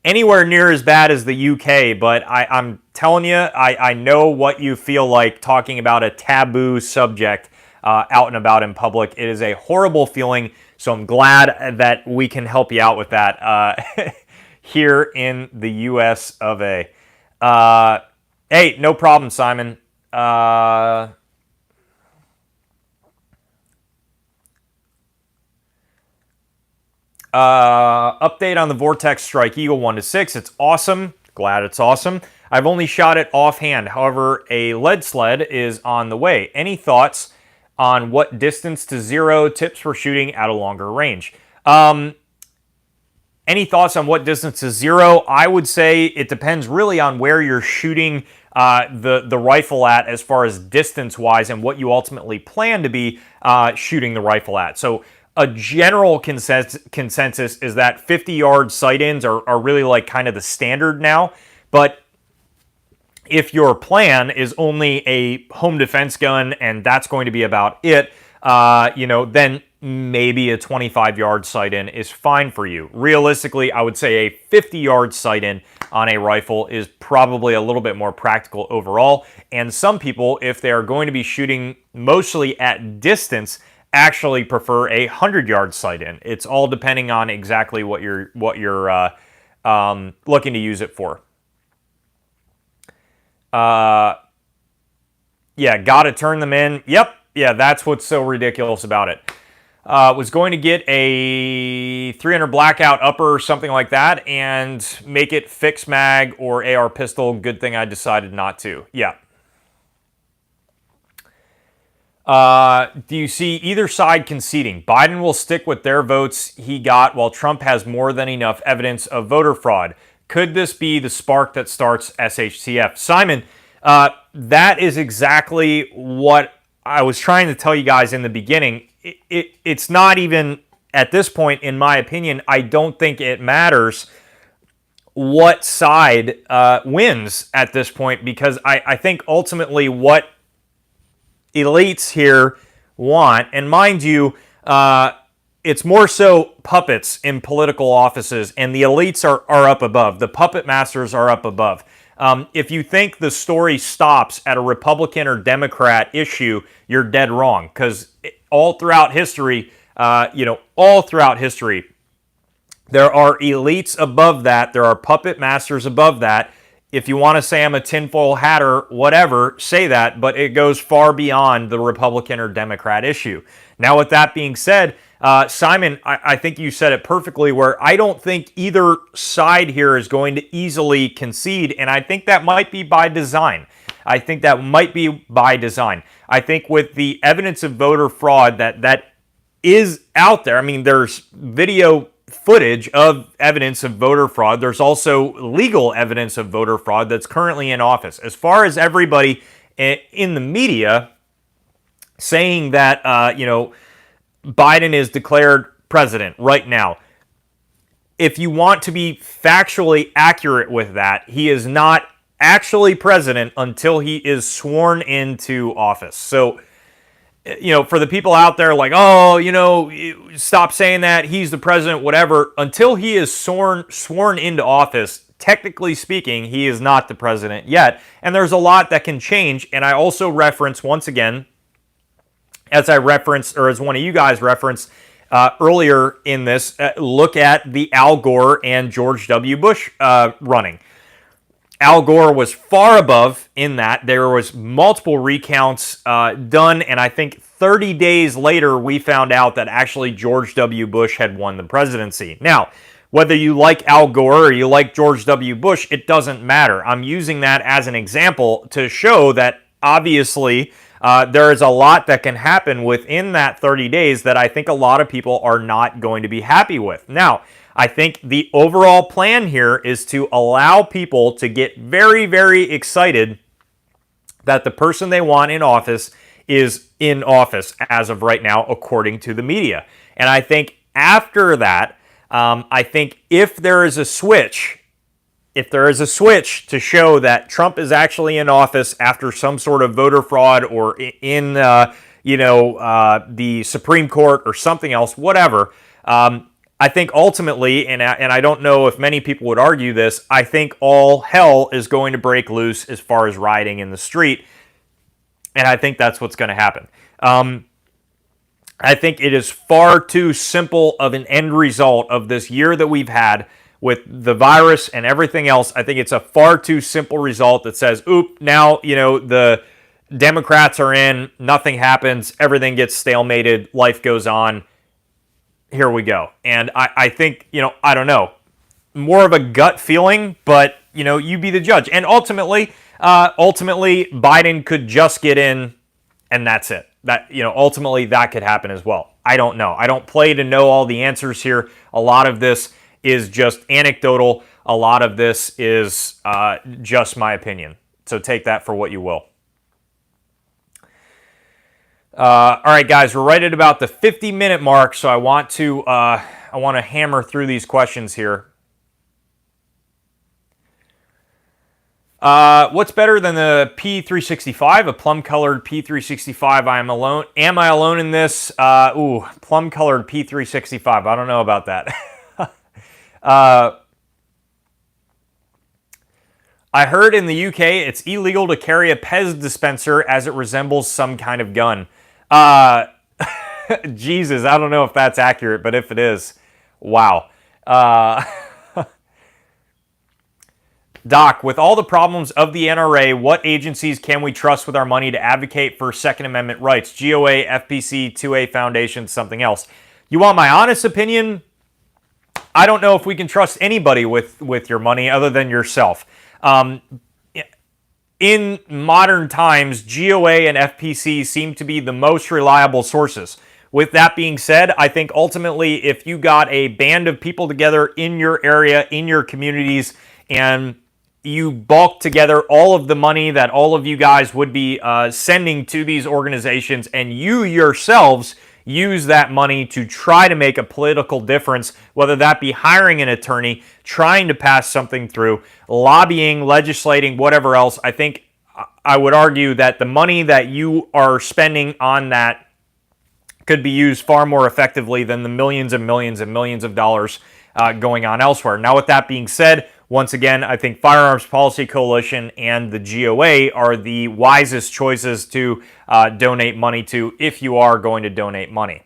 anywhere near as bad as the UK, but I'm telling you, I know what you feel like talking about a taboo subject out and about in public. It is a horrible feeling, so I'm glad that we can help you out with that here in the US of A. Hey, no problem, Simon. Update on the Vortex Strike Eagle 1-6. It's awesome. Glad it's awesome. I've only shot it offhand. However, a lead sled is on the way. Any thoughts on what distance to zero, tips for shooting at a longer range? Any thoughts on what distance to zero? I would say it depends really on where you're shooting the rifle at as far as distance-wise and what you ultimately plan to be shooting the rifle at. So a general consensus is that 50-yard sight-ins are really like kind of the standard now. But if your plan is only a home defense gun and that's going to be about it, then maybe a 25-yard sight-in is fine for you. Realistically, I would say a 50-yard sight-in on a rifle is probably a little bit more practical overall. And some people, if they are going to be shooting mostly at distance, actually prefer a 100-yard sight-in. It's all depending on exactly what you're looking to use it for. Yeah, gotta turn them in. Yep. Yeah, that's what's so ridiculous about it. Was going to get a 300 blackout upper or something like that and make it fixed mag or AR pistol. Good thing I decided not to. Yeah. Do you see either side conceding? Biden will stick with their votes he got while Trump has more than enough evidence of voter fraud. Could this be the spark that starts SHTF? Simon, that is exactly what I was trying to tell you guys in the beginning. It's not even, at this point, in my opinion, I don't think it matters what side wins at this point, because I think ultimately what elites here want, and mind you, it's more so puppets in political offices, and the elites are up above. The puppet masters are up above. If you think the story stops at a Republican or Democrat issue, you're dead wrong, because all throughout history, there are elites above that. There are puppet masters above that. If you want to say I'm a tinfoil hatter, whatever, say that, but it goes far beyond the Republican or Democrat issue. Now, with that being said, Simon, I think you said it perfectly, where I don't think either side here is going to easily concede, and I think that might be by design. I think with the evidence of voter fraud that is out there, I mean, there's video footage of evidence of voter fraud. There's also legal evidence of voter fraud that's currently in office. As far as everybody in the media saying that, Biden is declared president right now, if you want to be factually accurate with that, he is not actually president until he is sworn into office. So, for the people out there like, stop saying that, he's the president, whatever, until he is sworn into office, technically speaking, he is not the president yet. And there's a lot that can change. And I also reference, once again, as one of you guys referenced earlier in this, look at the Al Gore and George W. Bush running. Al Gore was far above in that. There was multiple recounts done, and I think 30 days later, we found out that actually George W. Bush had won the presidency. Now, whether you like Al Gore or you like George W. Bush, it doesn't matter. I'm using that as an example to show that obviously there is a lot that can happen within that 30 days that I think a lot of people are not going to be happy with. Now, I think the overall plan here is to allow people to get very, very excited that the person they want in office is in office as of right now, according to the media. And I think after that, I think if there is a switch to show that Trump is actually in office after some sort of voter fraud or in the Supreme Court or something else, whatever. I think ultimately, and I don't know if many people would argue this, I think all hell is going to break loose as far as rioting in the street, and I think that's what's going to happen. I think it is far too simple of an end result of this year that we've had with the virus and everything else. I think it's a far too simple result that says, oop, now, the Democrats are in, nothing happens, everything gets stalemated, life goes on, here we go. And I think, I don't know, more of a gut feeling, but, you be the judge. And ultimately, Biden could just get in and that's it. That, ultimately that could happen as well. I don't know. I don't play to know all the answers here. A lot of this is just anecdotal. A lot of this is just my opinion. So take that for what you will. All right, guys, we're right at about the 50-minute mark, so I want to hammer through these questions here. What's better than the P365? A plum-colored P365. Am I alone in this? Plum-colored P365. I don't know about that. I heard in the UK it's illegal to carry a Pez dispenser as it resembles some kind of gun. Jesus, I don't know if that's accurate, but if it is, wow. Doc, with all the problems of the NRA, what agencies can we trust with our money to advocate for Second Amendment rights? GOA, FPC, 2A Foundation, something else. You want my honest opinion? I don't know if we can trust anybody with your money other than yourself. In modern times, GOA and FPC seem to be the most reliable sources. With that being said, I think ultimately if you got a band of people together in your area, in your communities, and you bulk together all of the money that all of you guys would be sending to these organizations, and you yourselves use that money to try to make a political difference, whether that be hiring an attorney, trying to pass something through, lobbying, legislating, whatever else, I think I would argue that the money that you are spending on that could be used far more effectively than the millions and millions and millions of dollars going on elsewhere. Now, with that being said, once again, I think Firearms Policy Coalition and the GOA are the wisest choices to donate money to if you are going to donate money.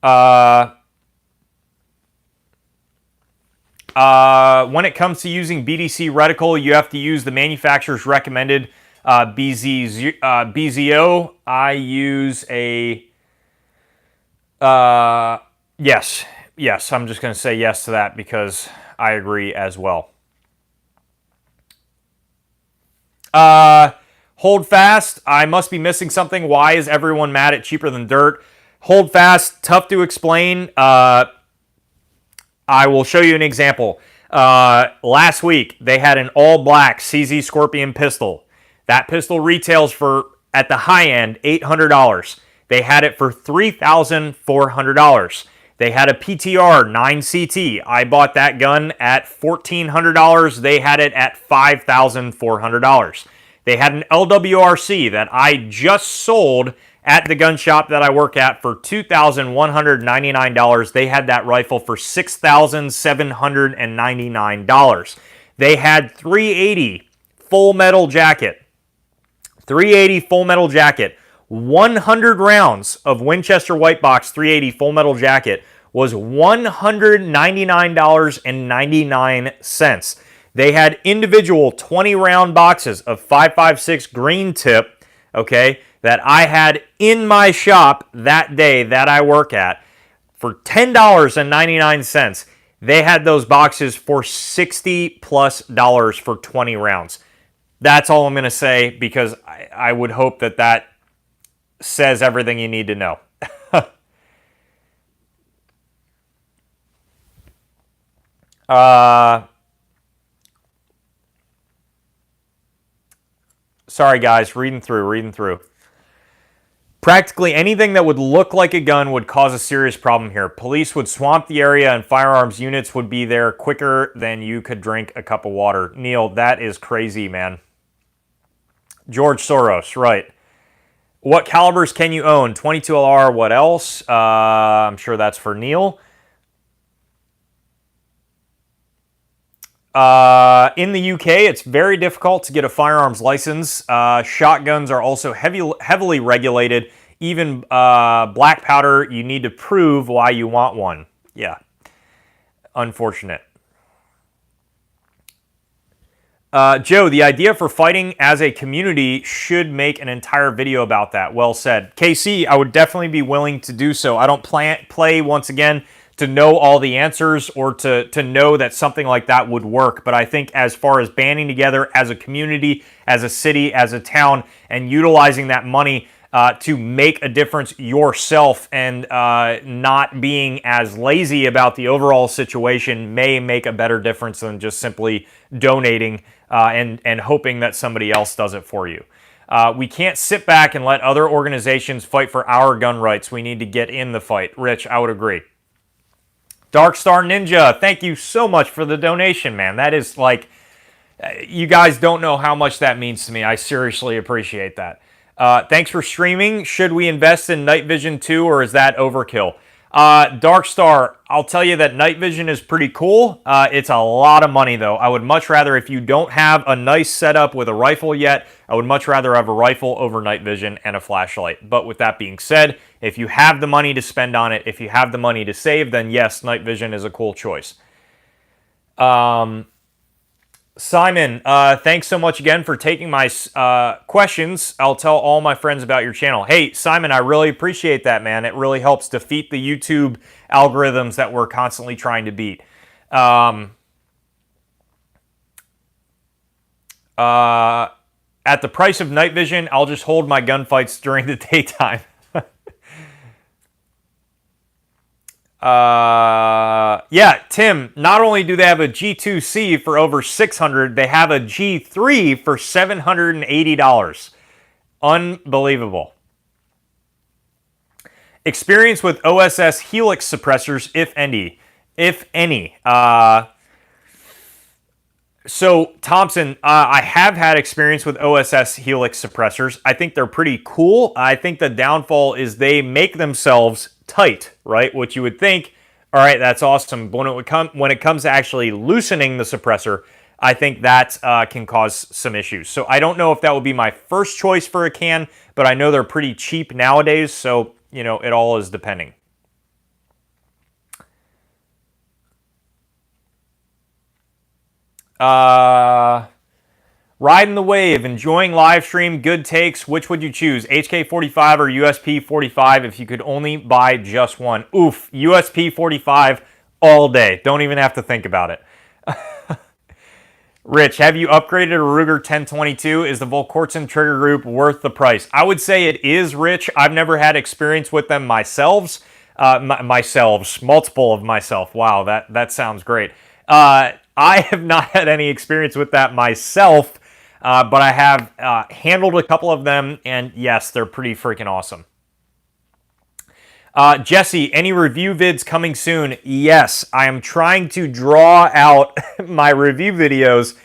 When it comes to using BDC reticle, you have to use the manufacturer's recommended BZO. I use a... Yes, I'm just going to say yes to that because I agree as well. Hold fast. I must be missing something. Why is everyone mad at Cheaper Than Dirt? Hold fast. Tough to explain. I will show you an example. Last week, they had an all-black CZ Scorpion pistol. That pistol retails for, at the high end, $800. They had it for $3,400. They had a PTR 9CT. I bought that gun at $1,400. They had it at $5,400. They had an LWRC that I just sold at the gun shop that I work at for $2,199. They had that rifle for $6,799. They had 380 full metal jacket. 380 full metal jacket. 100 rounds of Winchester White Box 380 full metal jacket was $199.99. They had individual 20-round boxes of 5.56 green tip, okay, that I had in my shop that day that I work at for $10.99. They had those boxes for $60+ for 20 rounds. That's all I'm going to say because I would hope that that says everything you need to know. Sorry, guys. Reading through. Practically anything that would look like a gun would cause a serious problem here. Police would swamp the area and firearms units would be there quicker than you could drink a cup of water. Neil, that is crazy, man. George Soros, right. What calibers can you own? 22 LR, what else? I'm sure that's for Neil. In the UK, it's very difficult to get a firearms license. Shotguns are also heavily regulated. Even black powder, you need to prove why you want one. Yeah, unfortunate. Joe, the idea for fighting as a community should make an entire video about that. Well said. KC, I would definitely be willing to do so. I don't play, once again, to know all the answers or to know that something like that would work. But I think as far as banding together as a community, as a city, as a town, and utilizing that money to make a difference yourself and not being as lazy about the overall situation may make a better difference than just simply donating and hoping that somebody else does it for you. We can't sit back and let other organizations fight for our gun rights. We need to get in the fight. Rich, I would agree. Darkstar Ninja, thank you so much for the donation, man. That is like, you guys don't know how much that means to me. I seriously appreciate that. Thanks for streaming. Should we invest in night vision too, or is that overkill? Darkstar, I'll tell you that night vision is pretty cool. It's a lot of money though. I would much rather, if you don't have a nice setup with a rifle yet, I would much rather have a rifle over night vision and a flashlight. But with that being said, if you have the money to spend on it, if you have the money to save, then yes, night vision is a cool choice. Simon, thanks so much again for taking my questions. I'll tell all my friends about your channel. Hey, Simon, I really appreciate that, man. It really helps defeat the YouTube algorithms that we're constantly trying to beat. At the price of night vision, I'll just hold my gunfights during the daytime. Yeah, Tim, not only do they have a G2C for over $600, they have a G3 for $780. Unbelievable. Experience with OSS Helix suppressors, if any. If any. So, Thompson, I have had experience with OSS Helix suppressors. I think they're pretty cool. I think the downfall is they make themselves tight, right? Which you would think, all right, that's awesome. But when it comes to actually loosening the suppressor, I think that can cause some issues. So I don't know if that would be my first choice for a can, but I know they're pretty cheap nowadays. So, you know, it all is depending. Riding the wave, enjoying live stream, good takes. Which would you choose, HK45 or USP45 if you could only buy just one? Oof, USP45 all day. Don't even have to think about it. Rich, have you upgraded a Ruger 1022? Is the Volquartsen trigger group worth the price? I would say it is, Rich. I've never had experience with them myself. Multiple of myself. Wow, that sounds great. I have not had any experience with that myself, but I have handled a couple of them, and yes, they're pretty freaking awesome. Jesse, any review vids coming soon? Yes, I am trying to draw out my review videos,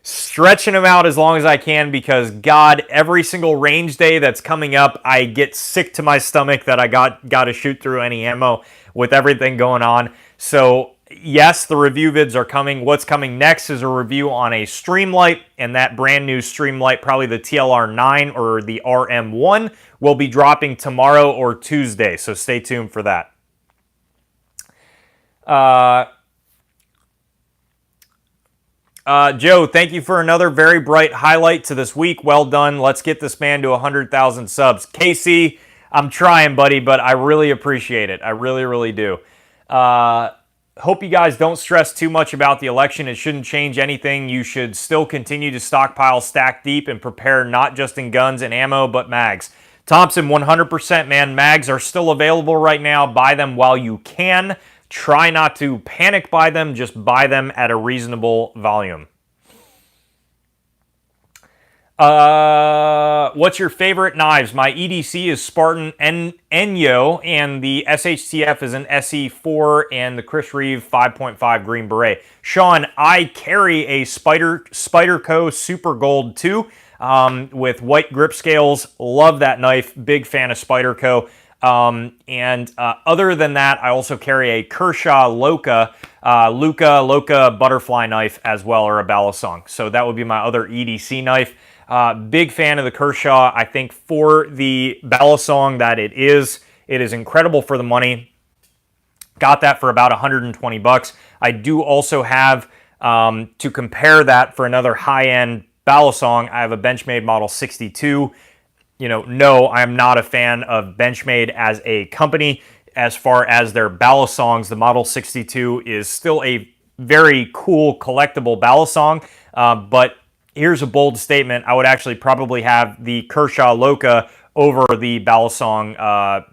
stretching them out as long as I can because, God, every single range day that's coming up, I get sick to my stomach that I got to shoot through any ammo with everything going on. So, yes, the review vids are coming. What's coming next is a review on a Streamlight, and that brand new Streamlight, probably the TLR9 or the RM1, will be dropping tomorrow or Tuesday, so stay tuned for that. Joe, thank you for another very bright highlight to this week. Well done. Let's get this man to 100,000 subs. Casey, I'm trying, buddy, but I really appreciate it. I really, really do. Hope you guys don't stress too much about the election. It shouldn't change anything. You should still continue to stockpile, stack deep, and prepare not just in guns and ammo, but mags. Thompson, 100%, man. Mags are still available right now. Buy them while you can. Try not to panic buy them. Just buy them at a reasonable volume. What's your favorite knives? My EDC is Spartan Enyo, and the SHTF is an SE4, and the Chris Reeve 5.5 Green Beret. Sean, I carry a Spyderco Super Gold 2 with white grip scales. Love that knife. Big fan of Spyderco. Other than that, I also carry a Kershaw Loka butterfly knife as well, or a Balisong. So that would be my other EDC knife. Big fan of the Kershaw. I think for the Balisong that it is incredible for the money. Got that for about 120 bucks. I do also have, to compare that for another high-end Balisong, I have a Benchmade Model 62. No, I'm not a fan of Benchmade as a company. As far as their Balisongs, the Model 62 is still a very cool collectible Balisong, but here's a bold statement. I would actually probably have the Kershaw Loka over the Balisong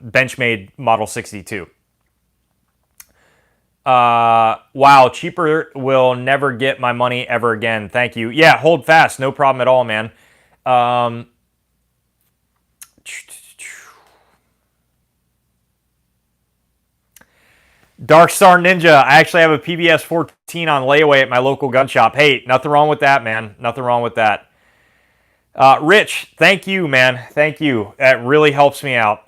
Benchmade Model 62. Wow, cheaper will never get my money ever again. Thank you. Yeah, hold fast. No problem at all, man. Dark Star Ninja. I actually have a PBS 14 on layaway at my local gun shop. Hey, nothing wrong with that, man. Nothing wrong with that. Rich, thank you, man. Thank you. That really helps me out.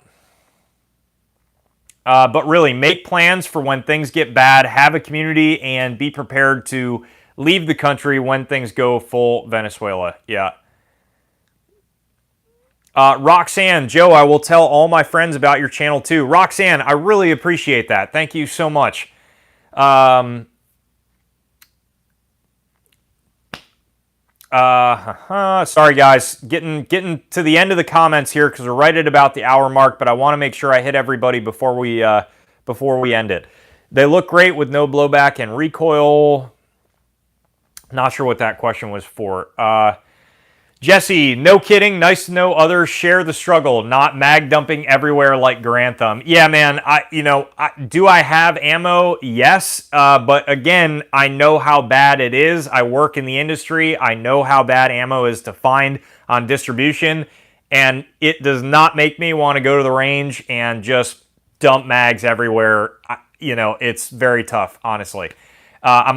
But really, make plans for when things get bad, have a community, and be prepared to leave the country when things go full Venezuela. Yeah. Roxanne, Joe, I will tell all my friends about your channel too. Roxanne, I really appreciate that. Thank you so much. Sorry, guys. Getting to the end of the comments here because we're right at about the hour mark, but I want to make sure I hit everybody before we end it. They look great with no blowback and recoil. Not sure what that question was for. Jesse, no kidding. Nice to know others share the struggle, not mag dumping everywhere like Grantham. Yeah, man. Do I have ammo? Yes. But again, I know how bad it is. I work in the industry. I know how bad ammo is to find on distribution. And it does not make me want to go to the range and just dump mags everywhere. It's very tough, honestly. I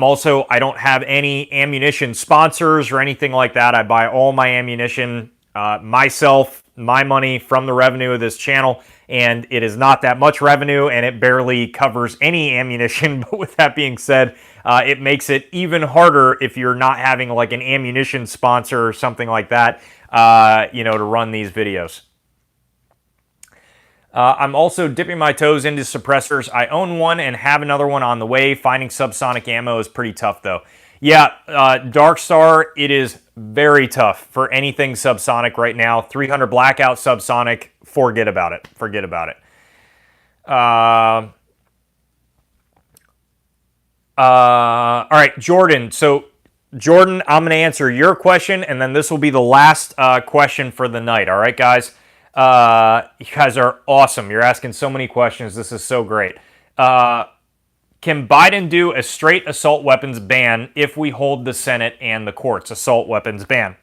don't have any ammunition sponsors or anything like that. I buy all my ammunition myself, my money from the revenue of this channel, and it is not that much revenue, and it barely covers any ammunition. But with that being said, it makes it even harder if you're not having like an ammunition sponsor or something like that, to run these videos. I'm also dipping my toes into suppressors. I own one and have another one on the way. Finding subsonic ammo is pretty tough, though. Yeah, Dark Star, it is very tough for anything subsonic right now. 300 Blackout subsonic, forget about it. Forget about it. All right, Jordan. So, Jordan, I'm going to answer your question, and then this will be the last question for the night. All right, guys? You guys are awesome. You're asking so many questions. This is so great. Can Biden do a straight assault weapons ban if we hold the Senate and the courts? Assault weapons ban.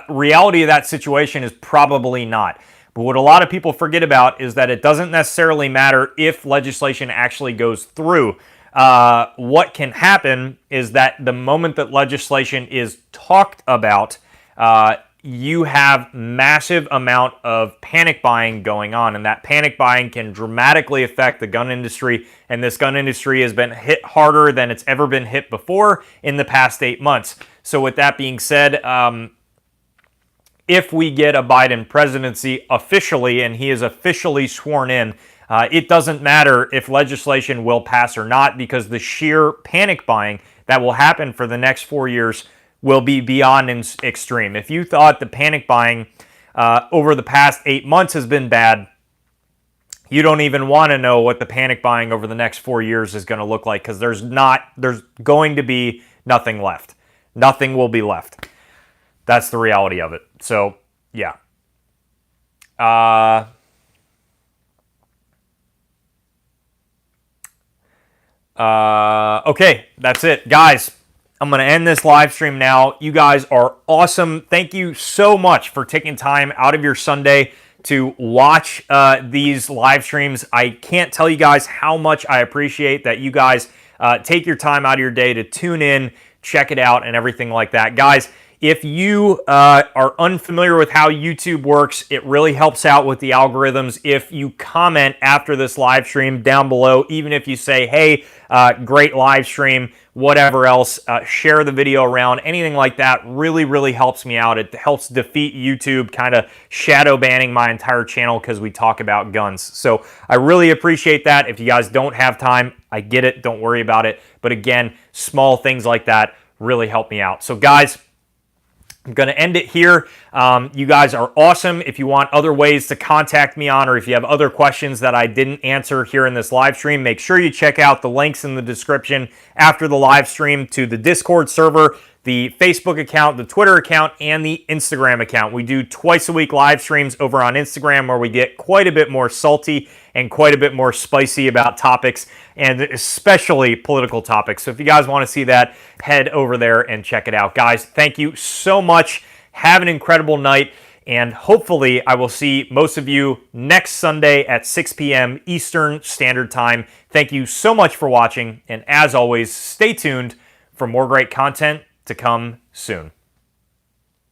Reality of that situation is probably not. But what a lot of people forget about is that it doesn't necessarily matter if legislation actually goes through. What can happen is that the moment that legislation is talked about, you have massive amount of panic buying going on, and that panic buying can dramatically affect the gun industry, and this gun industry has been hit harder than it's ever been hit before in the past 8 months. So with that being said, if we get a Biden presidency officially, and he is officially sworn in, it doesn't matter if legislation will pass or not, because the sheer panic buying that will happen for the next 4 years will be beyond extreme. If you thought the panic buying over the past 8 months has been bad, you don't even want to know what the panic buying over the next 4 years is going to look like, because there's going to be nothing left. Nothing will be left. That's the reality of it. So, yeah. Okay, that's it. Guys, I'm going to end this live stream now. You guys are awesome. Thank you so much for taking time out of your Sunday to watch these live streams. I can't tell you guys how much I appreciate that you guys take your time out of your day to tune in, check it out, and everything like that. Guys, if you are unfamiliar with how YouTube works, it really helps out with the algorithms if you comment after this live stream down below, even if you say, hey, great live stream, whatever else, share the video around, anything like that really, really helps me out. It helps defeat YouTube kind of shadow banning my entire channel because we talk about guns. So I really appreciate that. If you guys don't have time, I get it. Don't worry about it. But again, small things like that really help me out. So guys, I'm going to end it here. You guys are awesome. If you want other ways to contact me on, or if you have other questions that I didn't answer here in this live stream, make sure you check out the links in the description after the live stream to the Discord server, the Facebook account, the Twitter account, and the Instagram account. We do twice a week live streams over on Instagram where we get quite a bit more salty and quite a bit more spicy about topics, and especially political topics. So if you guys want to see that, head over there and check it out. Guys, thank you so much. Have an incredible night, and hopefully I will see most of you next Sunday at 6 p.m. Eastern Standard Time. Thank you so much for watching, and as always, stay tuned for more great content to come soon.